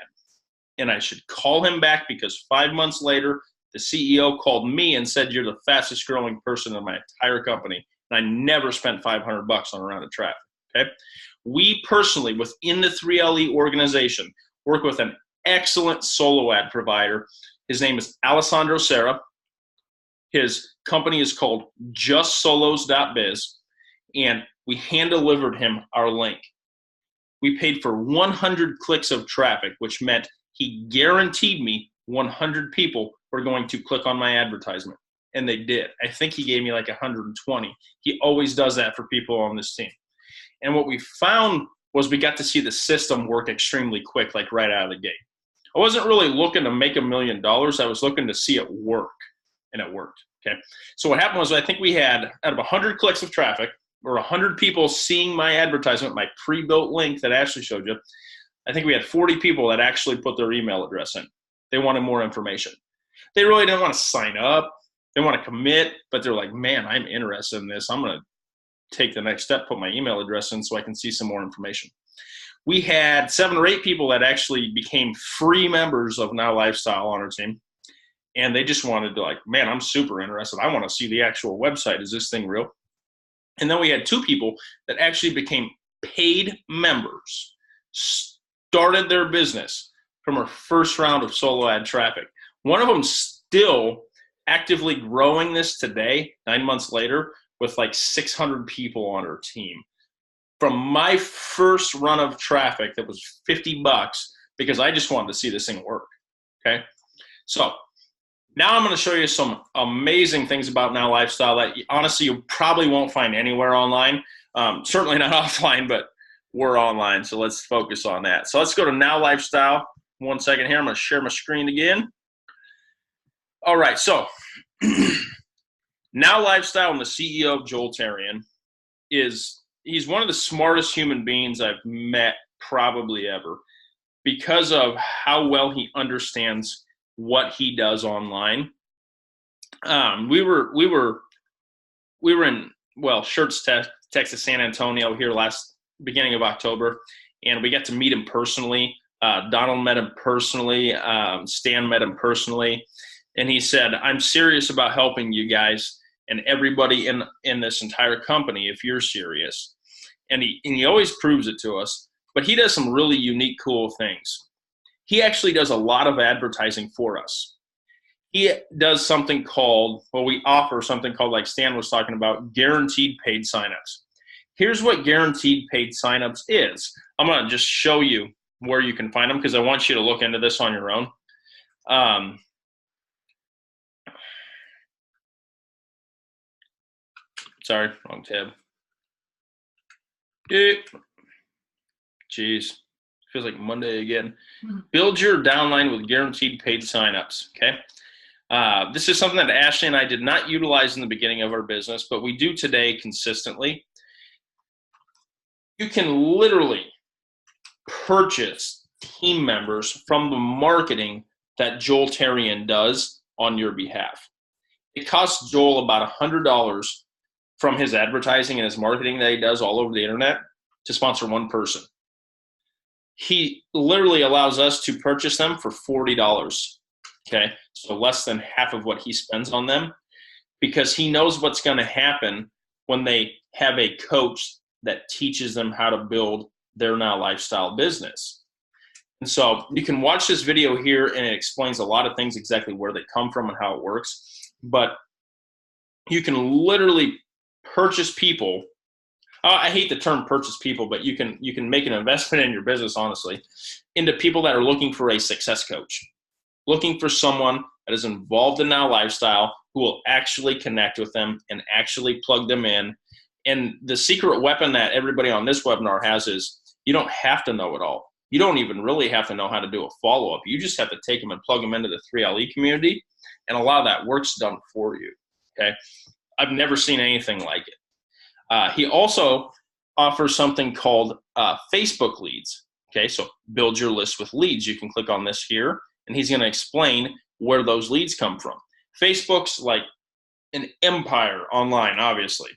And I should call him back, because 5 months later, the CEO called me and said, you're the fastest growing person in my entire company. And I never spent $500 on a round of traffic. Okay. We personally, within the 3LE organization, work with an excellent solo ad provider. His name is Alessandro Serra. His company is called justsolos.biz, and we hand-delivered him our link. We paid for 100 clicks of traffic, which meant he guaranteed me 100 people were going to click on my advertisement, and they did. I think he gave me like 120. He always does that for people on this team. And what we found was we got to see the system work extremely quick, like right out of the gate. I wasn't really looking to make $1 million. I was looking to see it work, and it worked. Okay. So what happened was, I think we had, out of 100 clicks of traffic, or 100 people seeing my advertisement, my pre-built link that Ashleigh showed you, I think we had 40 people that actually put their email address in. They wanted more information. They really didn't want to sign up. They want to commit, but they're like, man, I'm interested in this. I'm going to take the next step, put my email address in so I can see some more information. We had 7 or 8 people that actually became free members of Now Lifestyle on our team. And they just wanted to, like, man, I'm super interested. I want to see the actual website. Is this thing real? And then we had 2 people that actually became paid members, started their business from our first round of solo ad traffic. One of them still actively growing this today, 9 months later, with like 600 people on her team. From my first run of traffic that was $50, because I just wanted to see this thing work. Okay. So now I'm going to show you some amazing things about Now Lifestyle that honestly you probably won't find anywhere online. Certainly not offline, but we're online. So let's focus on that. So let's go to Now Lifestyle. 1 second here. I'm going to share my screen again. All right. So Now Lifestyle, and the CEO, Joel Tarian, he's one of the smartest human beings I've met probably ever, because of how well he understands what he does online we were in, well, Shirts, Texas, San Antonio here beginning of October, and we got to meet him personally. Donald met him personally. Stan met him personally. And he said, I'm serious about helping you guys and everybody in this entire company if you're serious. And he always proves it to us. But he does some really unique, cool things. He actually does a lot of advertising for us. He does something called, well, we offer something called, like Stan was talking about, guaranteed paid signups. Here's what guaranteed paid signups is. I'm going to just show you where you can find them because I want you to look into this on your own. Sorry, wrong tab. Jeez, feels like Monday again. Build your downline with guaranteed paid signups, okay? This is something that Ashleigh and I did not utilize in the beginning of our business, but we do today consistently. You can literally purchase team members from the marketing that Joel Terrian does on your behalf. It costs Joel about $100 from his advertising and his marketing that he does all over the internet to sponsor one person. He literally allows us to purchase them for $40, okay? So less than half of what he spends on them, because he knows what's going to happen when they have a coach that teaches them how to build their Now Lifestyle business. And so you can watch this video here, and it explains a lot of things, exactly where they come from and how it works. But you can literally purchase people. I hate the term purchase people, but you can make an investment in your business, honestly, into people that are looking for a success coach, looking for someone that is involved in Now Lifestyle who will actually connect with them and actually plug them in. And the secret weapon that everybody on this webinar has is you don't have to know it all. You don't even really have to know how to do a follow-up. You just have to take them and plug them into the 3LE community, and a lot of that work's done for you, okay? I've never seen anything like it. He also offers something called Facebook leads, okay? So build your list with leads. You can click on this here, and he's going to explain where those leads come from. Facebook's like an empire online, obviously.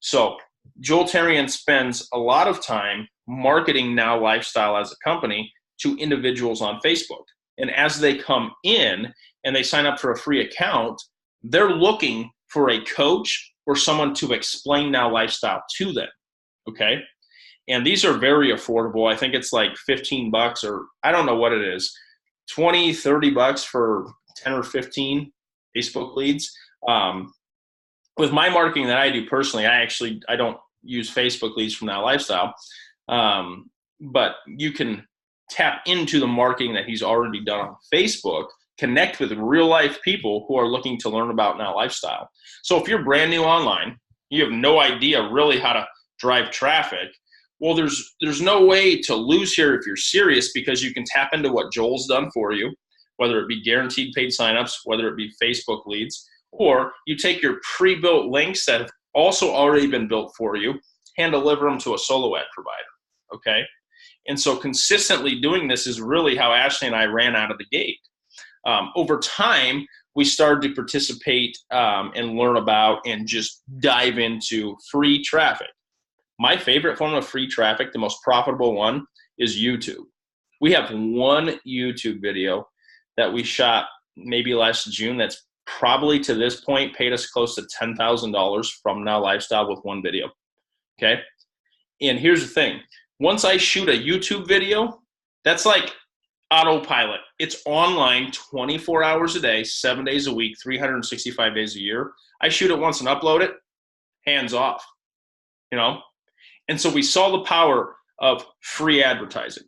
So Joel Terrian spends a lot of time marketing Now Lifestyle as a company to individuals on Facebook. And as they come in and they sign up for a free account, they're looking for a coach or someone to explain Now Lifestyle to them, okay? And these are very affordable. I think it's like $15, or I don't know what it is, 20, 30 bucks for 10 or 15 Facebook leads. With my marketing that I do personally, I don't use Facebook leads from Now Lifestyle, but you can tap into the marketing that he's already done on Facebook, connect with real life people who are looking to learn about Now Lifestyle. So if you're brand new online, you have no idea really how to drive traffic, well, there's no way to lose here if you're serious, because you can tap into what Joel's done for you, whether it be guaranteed paid signups, whether it be Facebook leads, or you take your pre-built links that have also already been built for you, hand deliver them to a solo ad provider, okay? And so consistently doing this is really how Ashleigh and I ran out of the gate. Over time, we started to participate and learn about and just dive into free traffic. My favorite form of free traffic, the most profitable one, is YouTube. We have one YouTube video that we shot maybe last June that's probably to this point paid us close to $10,000 from Now Lifestyle with one video, okay? And here's the thing. Once I shoot a YouTube video, that's like autopilot. It's online 24 hours a day, 7 days a week, 365 days a year. I shoot it once and upload it, hands off, you know? And so we saw the power of free advertising,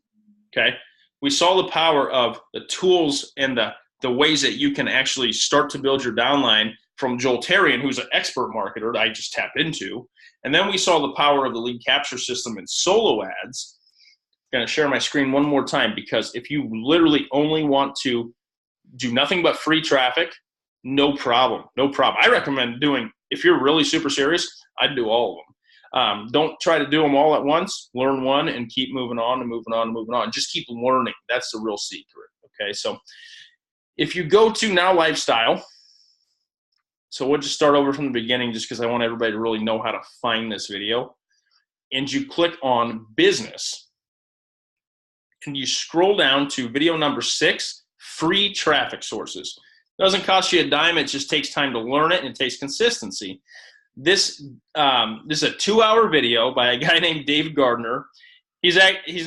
okay? We saw the power of the tools and the ways that you can actually start to build your downline from Joel Terrian, who's an expert marketer that I just tapped into. And then we saw the power of the lead capture system and solo ads. I'm going to share my screen one more time, because if you literally only want to do nothing but free traffic, no problem. I recommend doing, if you're really super serious, I'd do all of them. Don't try to do them all at once. Learn one and keep moving on and moving on and moving on. Just keep learning. That's the real secret, okay? So if you go to Now Lifestyle, So we'll just start over from the beginning just because I want everybody to really know how to find this video. And you click on business. And you scroll down to video number 6, free traffic sources. Doesn't cost you a dime. It just takes time to learn it, and it takes consistency. This is a 2-hour video by a guy named Dave Gardner. He's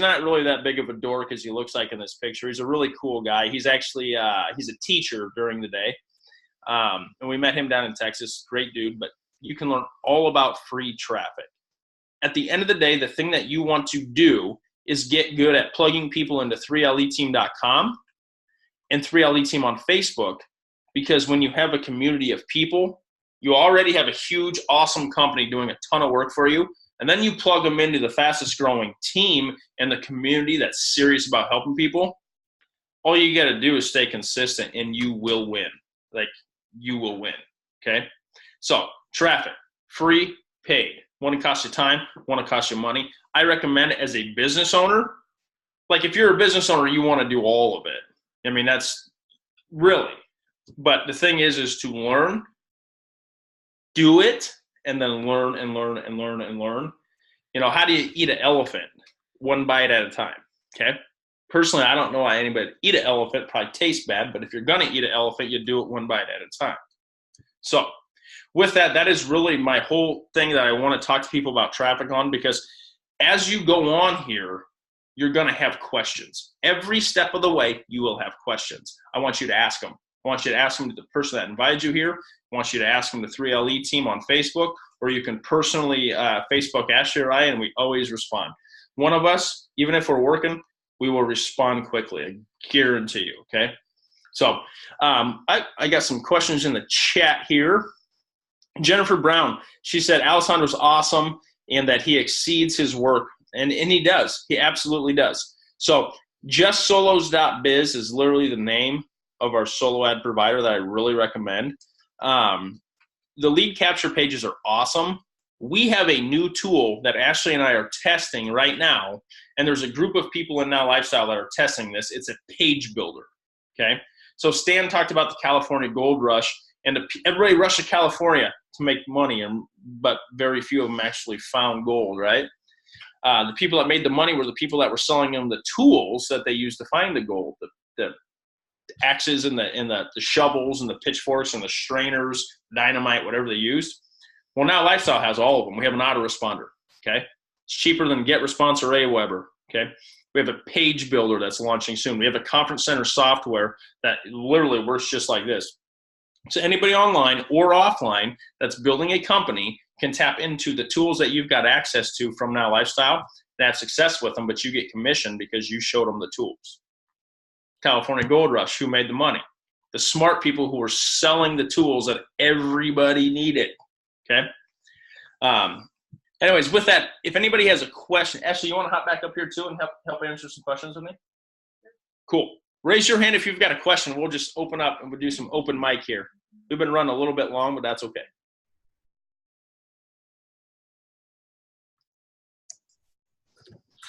not really that big of a dork as he looks like in this picture. He's a really cool guy. He's actually he's a teacher during the day. And we met him down in Texas. Great dude. But you can learn all about free traffic. At the end of the day, the thing that you want to do is get good at plugging people into 3leteam.com and 3LE Team on Facebook, because when you have a community of people, you already have a huge, awesome company doing a ton of work for you, and then you plug them into the fastest growing team and the community that's serious about helping people. All you got to do is stay consistent, and you will win. Like, you will win, okay? So, traffic, free, paid. One, it costs you time. One, it costs you money. I recommend it as a business owner. Like, if you're a business owner, you want to do all of it. I mean, that's really. But the thing is to learn, do it, and then learn and learn and learn and learn. You know, how do you eat an elephant? One bite at a time, okay? Personally, I don't know why anybody eat an elephant. Probably tastes bad, but if you're going to eat an elephant, you do it one bite at a time. So with that, that is really my whole thing that I want to talk to people about traffic on, because as you go on here, you're going to have questions. Every step of the way, you will have questions. I want you to ask them. I want you to ask them to the person that invited you here. I want you to ask them to 3LE Team on Facebook, or you can personally Facebook Ashleigh or I, and we always respond. One of us, even if we're working, we will respond quickly. I guarantee you, okay? So I got some questions in the chat here. Jennifer Brown, she said Alessandro's awesome and that he exceeds his work. And he does. He absolutely does. So justsolos.biz is literally the name of our solo ad provider that I really recommend. The lead capture pages are awesome. We have a new tool that Ashleigh and I are testing right now, and there's a group of people in Now Lifestyle that are testing this. It's a page builder, okay? So Stan talked about the California gold rush, and everybody rushed to California to make money, but very few of them actually found gold, right? The people that made the money were the people that were selling them the tools that they used to find the gold, the axes and the shovels and the pitchforks and the strainers, dynamite, whatever they used. Well, Now Lifestyle has all of them. We have an autoresponder, okay? It's cheaper than GetResponse or Aweber, okay? We have a page builder that's launching soon. We have a conference center software that literally works just like this. So anybody online or offline that's building a company can tap into the tools that you've got access to from Now Lifestyle and have success with them, but you get commission because you showed them the tools. California Gold Rush, who made the money? The smart people who were selling the tools that everybody needed, okay? Anyways, with that, if anybody has a question, Ashleigh, you want to hop back up here too and help answer some questions with me? Cool. Raise your hand if you've got a question. We'll just open up and we'll do some open mic here. We've been running a little bit long, but that's okay.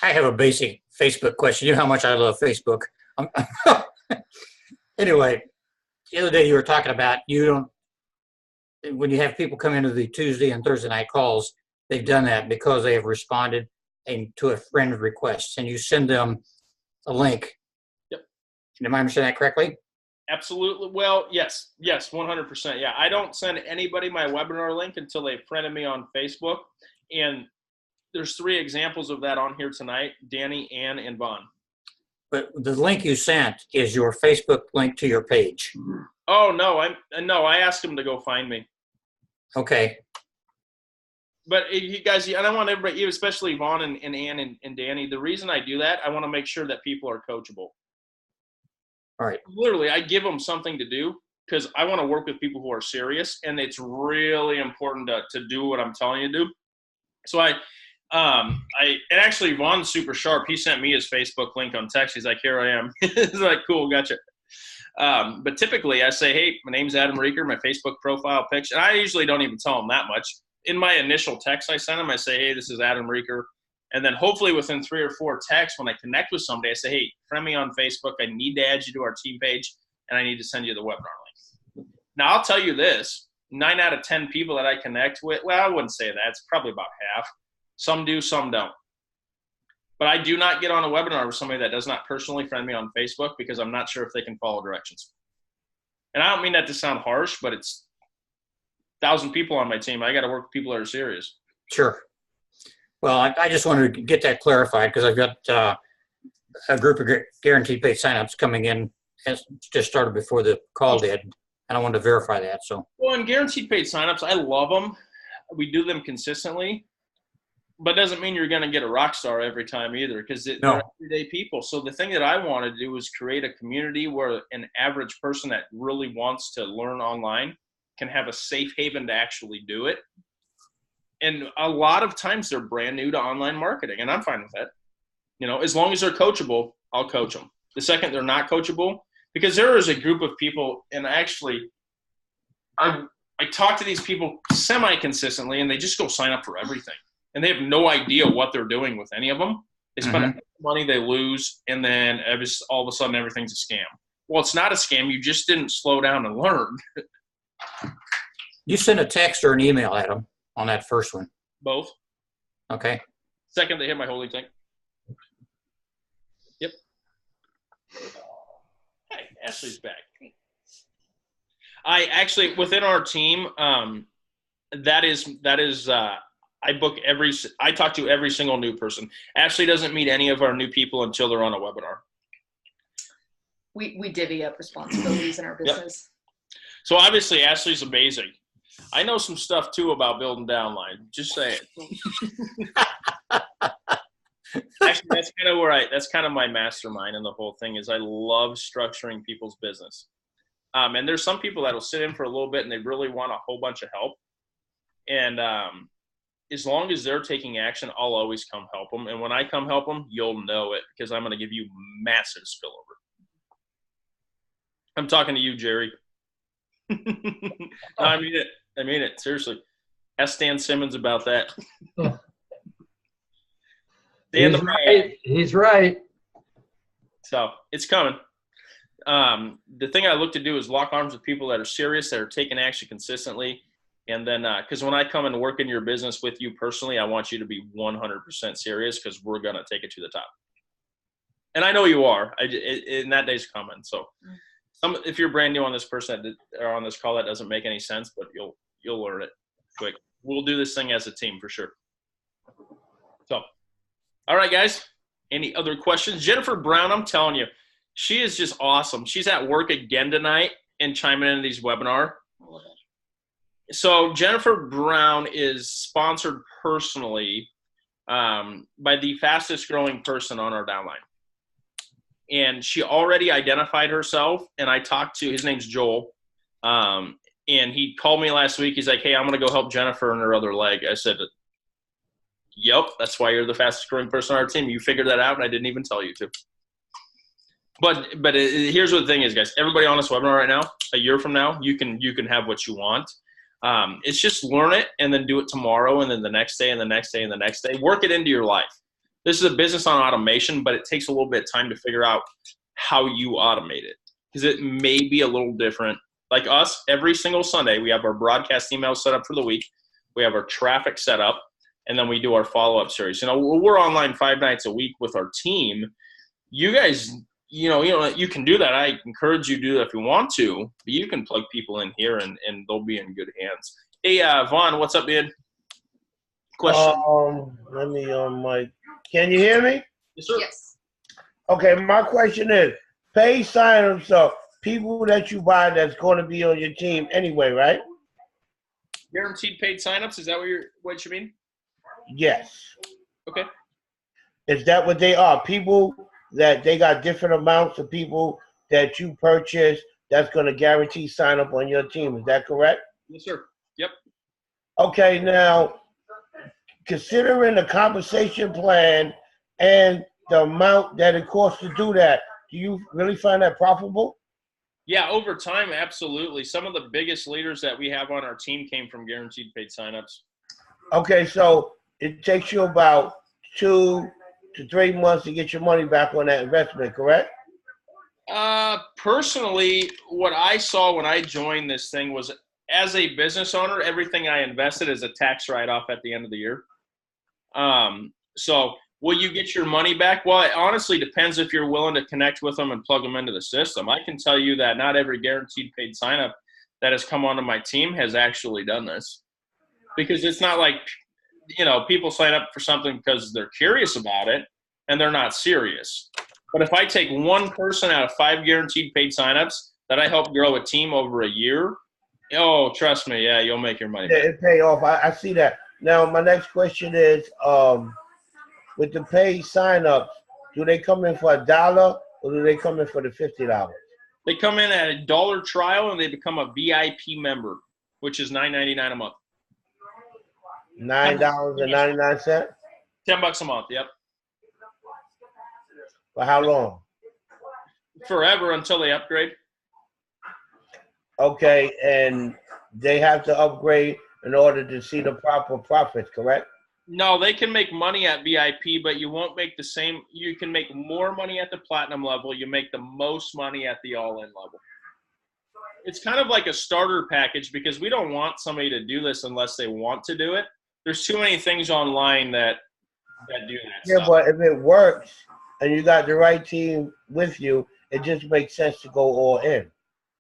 I have a basic Facebook question. You know how much I love Facebook. Anyway, the other day you were talking about when you have people come into the Tuesday and Thursday night calls, they've done that because they have responded to a friend request, and you send them a link. Yep. Am I understanding that correctly? Absolutely. Well, yes, 100%. Yeah, I don't send anybody my webinar link until they've friended me on Facebook, and there's 3 examples of that on here tonight: Danny, Ann, and Vaughn. But the link you sent is your Facebook link to your page. Oh no, I asked them to go find me. Okay. But you guys, I don't want everybody, especially Vaughn and Ann and Danny. The reason I do that, I want to make sure that people are coachable. All right. Literally, I give them something to do because I want to work with people who are serious, and it's really important to do what I'm telling you to do. So and actually Vaughn's super sharp. He sent me his Facebook link on text. He's like, here I am. It's like, cool, gotcha. But typically I say, hey, my name's Adam Reeker, my Facebook profile picture. And I usually don't even tell them that much. In my initial text I send them, I say, hey, this is Adam Reeker. And then hopefully within 3 or 4 texts, when I connect with somebody, I say, hey, friend me on Facebook. I need to add you to our team page, and I need to send you the webinar link. Now, I'll tell you this. 9 out of 10 people that I connect with, well, I wouldn't say that. It's probably about half. Some do, some don't. But I do not get on a webinar with somebody that does not personally friend me on Facebook because I'm not sure if they can follow directions. And I don't mean that to sound harsh, but it's 1,000 people on my team. I got to work with people that are serious. Sure. Well, I just wanted to get that clarified because I've got a group of guaranteed paid signups coming in. Has just started before the call did, and I wanted to verify that. So. Well, and guaranteed paid signups, I love them. We do them consistently, but it doesn't mean you're going to get a rock star every time either, because they're everyday people. So the thing that I wanted to do was create a community where an average person that really wants to learn online can have a safe haven to actually do it. And a lot of times they're brand new to online marketing, and I'm fine with that. You know, as long as they're coachable, I'll coach them. The second they're not coachable, because there is a group of people, and actually I talk to these people semi-consistently, and they just go sign up for everything. And they have no idea what they're doing with any of them. They spend money, they lose, and then all of a sudden everything's a scam. Well, it's not a scam. You just didn't slow down and learn. You sent a text or an email at them on that first one? Both. Okay. Second, they hit my holding tank. Yep. Hey, Ashleigh's back. I actually, within our team, that is I talk to every single new person. Ashleigh doesn't meet any of our new people until they're on a webinar. We divvy up responsibilities in our business. Yep. So obviously Ashleigh's amazing. I know some stuff too about building downline. Just say it. Actually, that's kind of my mastermind in the whole thing is I love structuring people's business. And there's some people that'll sit in for a little bit and they really want a whole bunch of help. And as long as they're taking action, I'll always come help them. And when I come help them, you'll know it because I'm going to give you massive spillover. I'm talking to you, Jerry. No, I mean it. I mean it. Seriously. Ask Stan Simmons about that. He's right. So it's coming. The thing I look to do is lock arms with people that are serious, that are taking action consistently. And then, because when I come and work in your business with you personally, I want you to be 100% serious because we're going to take it to the top. And I know you are. And that day's coming. So if you're brand new on this person or on this call, that doesn't make any sense, but you'll learn it quick. We'll do this thing as a team for sure. So, all right, guys. Any other questions? Jennifer Brown, I'm telling you, she is just awesome. She's at work again tonight and chiming into these webinar. So Jennifer Brown is sponsored personally by the fastest growing person on our downline. And she already identified herself, and I talked to, his name's Joel, and he called me last week. He's like, hey, I'm going to go help Jennifer in her other leg. I said, yep, that's why you're the fastest growing person on our team. You figured that out, and I didn't even tell you to. But here's what the thing is, guys. Everybody on this webinar right now, a year from now, you can have what you want. It's just learn it and then do it tomorrow and then the next day and the next day and the next day. Work it into your life. This is a business on automation, but it takes a little bit of time to figure out how you automate it because it may be a little different. Like us, every single Sunday, we have our broadcast emails set up for the week. We have our traffic set up, and then we do our follow-up series. You know, we're online 5 nights a week with our team. You guys – you can do that. I encourage you to do that if you want to, but you can plug people in here and they'll be in good hands. Hey, Vaughn, what's up, man? Question. Let me Mike. Can you hear me? Yes, sir. Yes. Okay, my question is, pay sign-ups, so people that you buy that's going to be on your team anyway, right? Guaranteed paid signups, is that what you mean? Yes. Okay. Is that what they are? People that they got different amounts of people that you purchase that's going to guarantee sign up on your team. Is that correct? Yes, sir. Yep. Okay, now, considering the compensation plan and the amount that it costs to do that, do you really find that profitable? Yeah, over time, absolutely. Some of the biggest leaders that we have on our team came from guaranteed paid signups. Okay, so it takes you about 2 to 3 months to get your money back on that investment, correct? Personally, what I saw when I joined this thing was as a business owner, everything I invested is a tax write-off at the end of the year. So will you get your money back? Well, it honestly depends if you're willing to connect with them and plug them into the system. I can tell you that not every guaranteed paid sign-up that has come onto my team has actually done this, because it's not like, people sign up for something because they're curious about it and they're not serious. But if I take one person out of 5 guaranteed paid signups that I help grow a team over a year, oh, trust me, yeah, you'll make your money back. Yeah, it pay off. I see that. Now, my next question is, with the paid sign-ups, do they come in for $1 or do they come in for the $50? They come in at $1 trial and they become a VIP member, which is $9.99 a month. $9.99? $10 a month, yep. For how long? Forever until they upgrade. Okay, and they have to upgrade in order to see the proper profits, correct? No, they can make money at VIP, but you won't make the same. You can make more money at the platinum level. You make the most money at the all-in level. It's kind of like a starter package, because we don't want somebody to do this unless they want to do it. There's too many things online that do that. Yeah, stuff. but if it works and you got the right team with you, it just makes sense to go all in.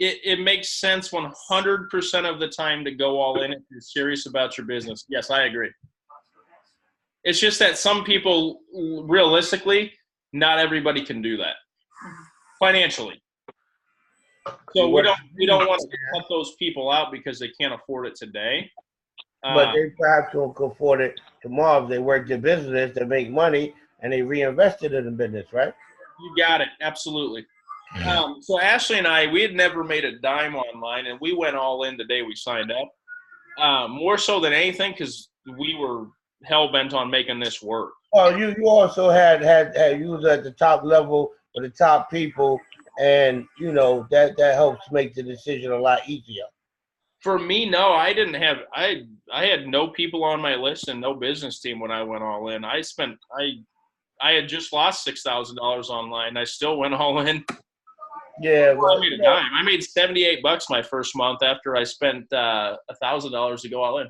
It makes sense 100% of the time to go all in if you're serious about your business. Yes, I agree. It's just that some people, realistically, not everybody can do that financially. So we don't want to cut those people out because they can't afford it today. But they perhaps will afford it tomorrow if they work their business, they make money, and they reinvest it in the business, right? You got it. Absolutely. So Ashleigh and I, we had never made a dime online, and we went all in the day we signed up. More so than anything, because we were hell-bent on making this work. Well, you also had you was at the top level with the top people, and that helps make the decision a lot easier. For me, no, I didn't have I had no people on my list and no business team when I went all in. I had just lost $6,000 online. I still went all in. Yeah, well, I made a dime. I made $78 my first month after I spent $1,000 to go all in.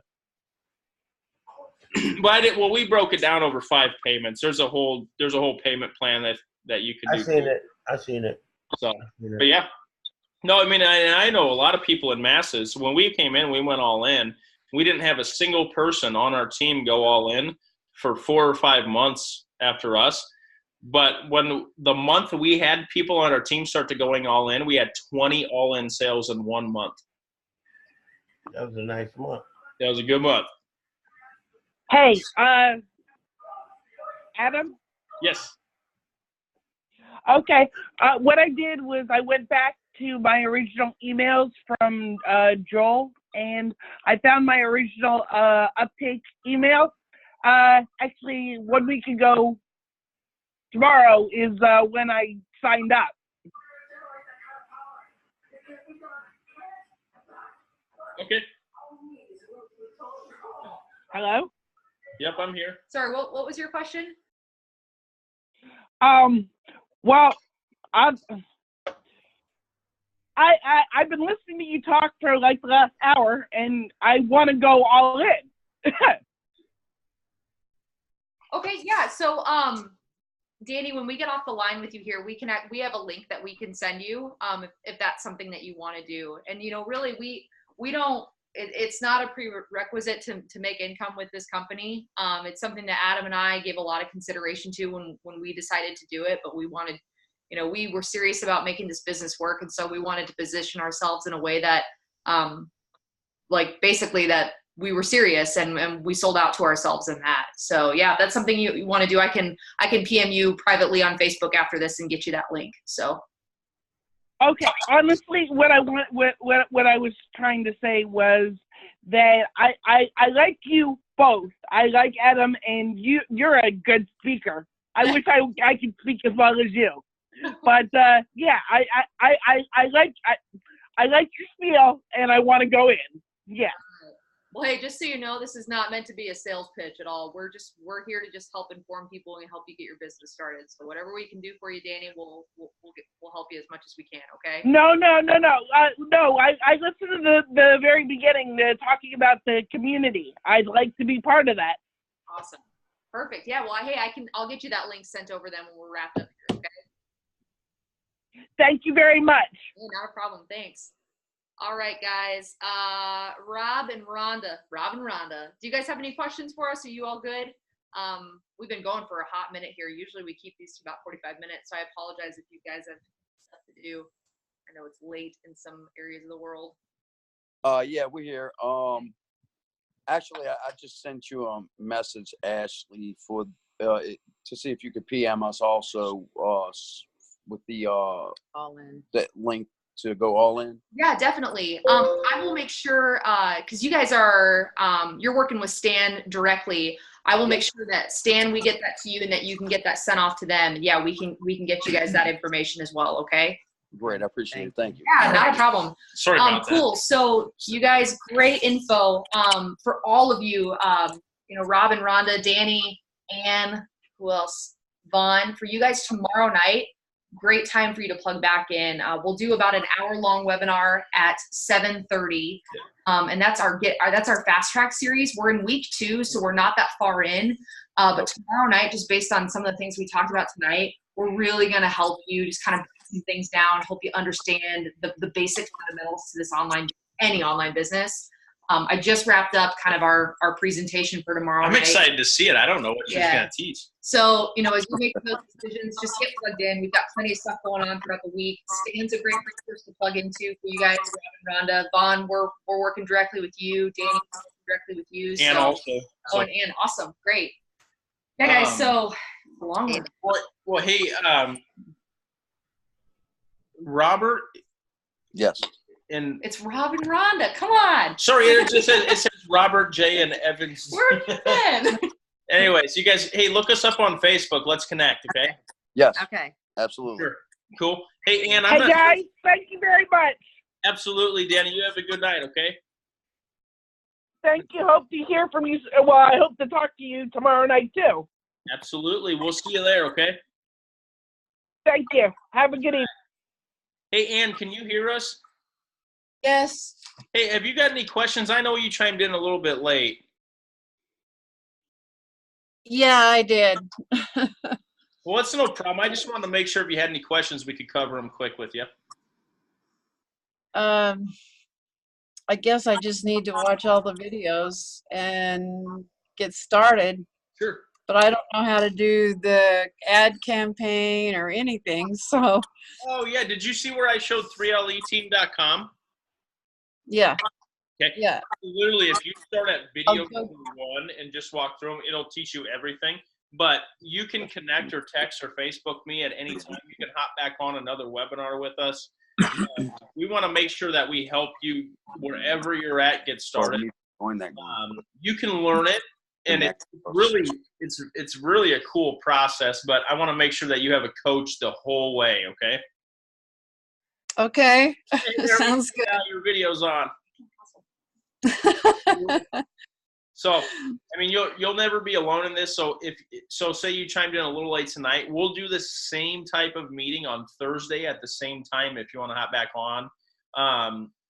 But we broke it down over 5 payments. There's a whole payment plan that you can do. I seen it. So, but yeah. No, I mean, I know a lot of people in masses. When we came in, we went all in. We didn't have a single person on our team go all in for 4 or 5 months after us. But when the month we had people on our team start to going all in, we had 20 all-in sales in 1 month. That was a nice month. That was a good month. Hey, Adam? Yes. Okay. What I did was I went back to my original emails from Joel, and I found my original uptake email. Actually, 1 week ago tomorrow is when I signed up. Okay. Hello? Yep, I'm here. Sorry, what was your question? Well, I've been listening to you talk for like the last hour, and I want to go all in. Okay, yeah. So, Danny, when we get off the line with you here, we have a link that we can send you, if that's something that you want to do. And really, we don't. It's not a prerequisite to make income with this company. It's something that Adam and I gave a lot of consideration to when we decided to do it. But we wanted, we were serious about making this business work, and so we wanted to position ourselves in a way that, basically that we were serious and we sold out to ourselves in that. So yeah, if that's something you want to do, I can PM you privately on Facebook after this and get you that link. So. Okay, honestly, what I was trying to say was that I like you both. I like Adam, and you're a good speaker. I wish I could speak as well as you. But yeah, I like your spiel, and I want to go in. Yeah. Well, hey, just so you know, this is not meant to be a sales pitch at all. We're here to just help inform people and help you get your business started. So whatever we can do for you, Danny, we'll help you as much as we can. Okay? No. No, I listened to the very beginning, talking about the community. I'd like to be part of that. Awesome. Perfect. Yeah. Well, hey, I'll get you that link sent over then when we're wrapped up here. Okay? Thank you very much. Yeah, not a problem. Thanks. All right, guys. Rob and Rhonda. Do you guys have any questions for us? Are you all good? We've been going for a hot minute here. Usually we keep these to about 45 minutes, so I apologize if you guys have stuff to do. I know it's late in some areas of the world. Yeah, we're here. Actually, I just sent you a message, Ashleigh, for to see if you could PM us also with the All in. that link to go all in. Yeah, definitely. I will make sure, because you guys are, you're working with Stan directly. I will make sure that Stan, we get that to you and that you can get that sent off to them. And yeah, we can get you guys that information as well. Okay. Great, I appreciate it. Thank you. Yeah, not a problem. Sorry about that. Cool. So you guys, great info. For all of you, Rob and Rhonda, Danny, Ann, who else? Vaughn. For you guys tomorrow night. Great time for you to plug back in. We'll do about an hour-long webinar at 7:30, and that's our fast track series. We're in week 2, so we're not that far in. But tomorrow night, just based on some of the things we talked about tonight, we're really going to help you just kind of put some things down, help you understand the basic fundamentals to this any online business. I just wrapped up kind of our presentation for tomorrow night. I'm excited to see it. I don't know what she's going to teach. So, as we make those decisions, just get plugged in. We've got plenty of stuff going on throughout the week. Stan's a great resource to plug into for you guys, Rob and Rhonda. Vaughn, we're working directly with you. Danny, directly with you. And also. Oh, and Ann. Awesome. Great. Yeah, guys, so long one. Well, hey, Robert. Yes. And it's Rob and Rhonda. Come on. Sorry, it says Robert J. and Evans. Where have you been? Anyways, you guys, hey, look us up on Facebook. Let's connect, okay? Yes. Okay. Absolutely. Sure. Cool. Hey, Ann, Hey, guys, thank you very much. Absolutely, Danny. You have a good night, okay? Thank you. Hope to hear from you. Well, I hope to talk to you tomorrow night, too. Absolutely. We'll see you there, okay? Thank you. Have a good evening. Hey, Ann, can you hear us? Yes. Hey, have you got any questions? I know you chimed in a little bit late. Yeah, I did. Well, that's no problem. I just wanted to make sure if you had any questions, we could cover them quick with you. I guess I just need to watch all the videos and get started. Sure. But I don't know how to do the ad campaign or anything, so. Oh, yeah. Did you see where I showed 3leteam.com? Yeah. Okay. Yeah. Literally, if you start at video number 1 and just walk through them, it'll teach you everything. But you can connect or text or Facebook me at any time. You can hop back on another webinar with us. We want to make sure that we help you wherever you're at get started. You can learn it, and it's really a cool process. But I want to make sure that you have a coach the whole way. Okay. Okay. Hey, sounds good. Your video's on. So, I mean, you'll never be alone in this. So say you chimed in a little late tonight, we'll do the same type of meeting on Thursday at the same time if you want to hop back on,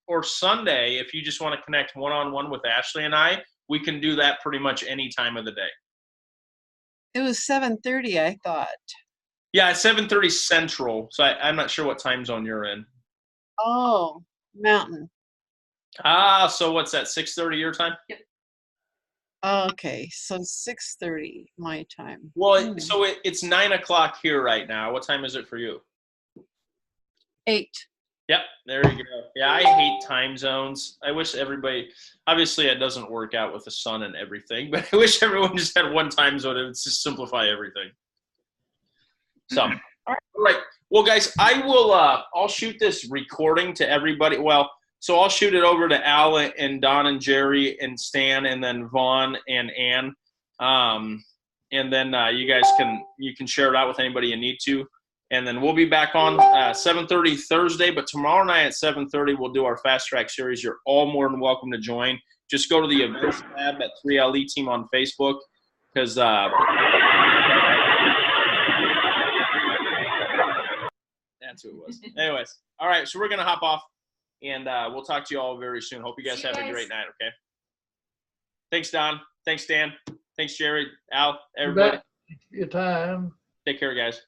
or Sunday if you just want to connect one-on-one with Ashleigh and I. We can do that pretty much any time of the day. It was 7:30, I thought. Yeah, it's 7:30 Central. So I'm not sure what time zone you're in. Oh, Mountain. So what's that? 6:30 your time? Yep. Okay, so 6:30 my time. Well, so it's 9 o'clock here right now. What time is it for you? 8. Yep, there you go. Yeah, I hate time zones. I wish everybody, obviously it doesn't work out with the sun and everything, but I wish everyone just had one time zone. It would just simplify everything. So, all right. Well, guys, I'll shoot this recording to everybody. Well, so I'll shoot it over to Al and Don and Jerry and Stan and then Vaughn and Ann. And then you guys can share it out with anybody you need to. And then we'll be back on 7:30 Thursday. But tomorrow night at 7:30, we'll do our Fast Track series. You're all more than welcome to join. just go to the events tab at 3LE Team on Facebook, because that's who it was. Anyways, all right, so we're going to hop off, and we'll talk to you all very soon. Hope you guys have a great night, okay? Thanks, Don. Thanks, Dan. Thanks, Jerry, Al, everybody. Your time. Take care, guys.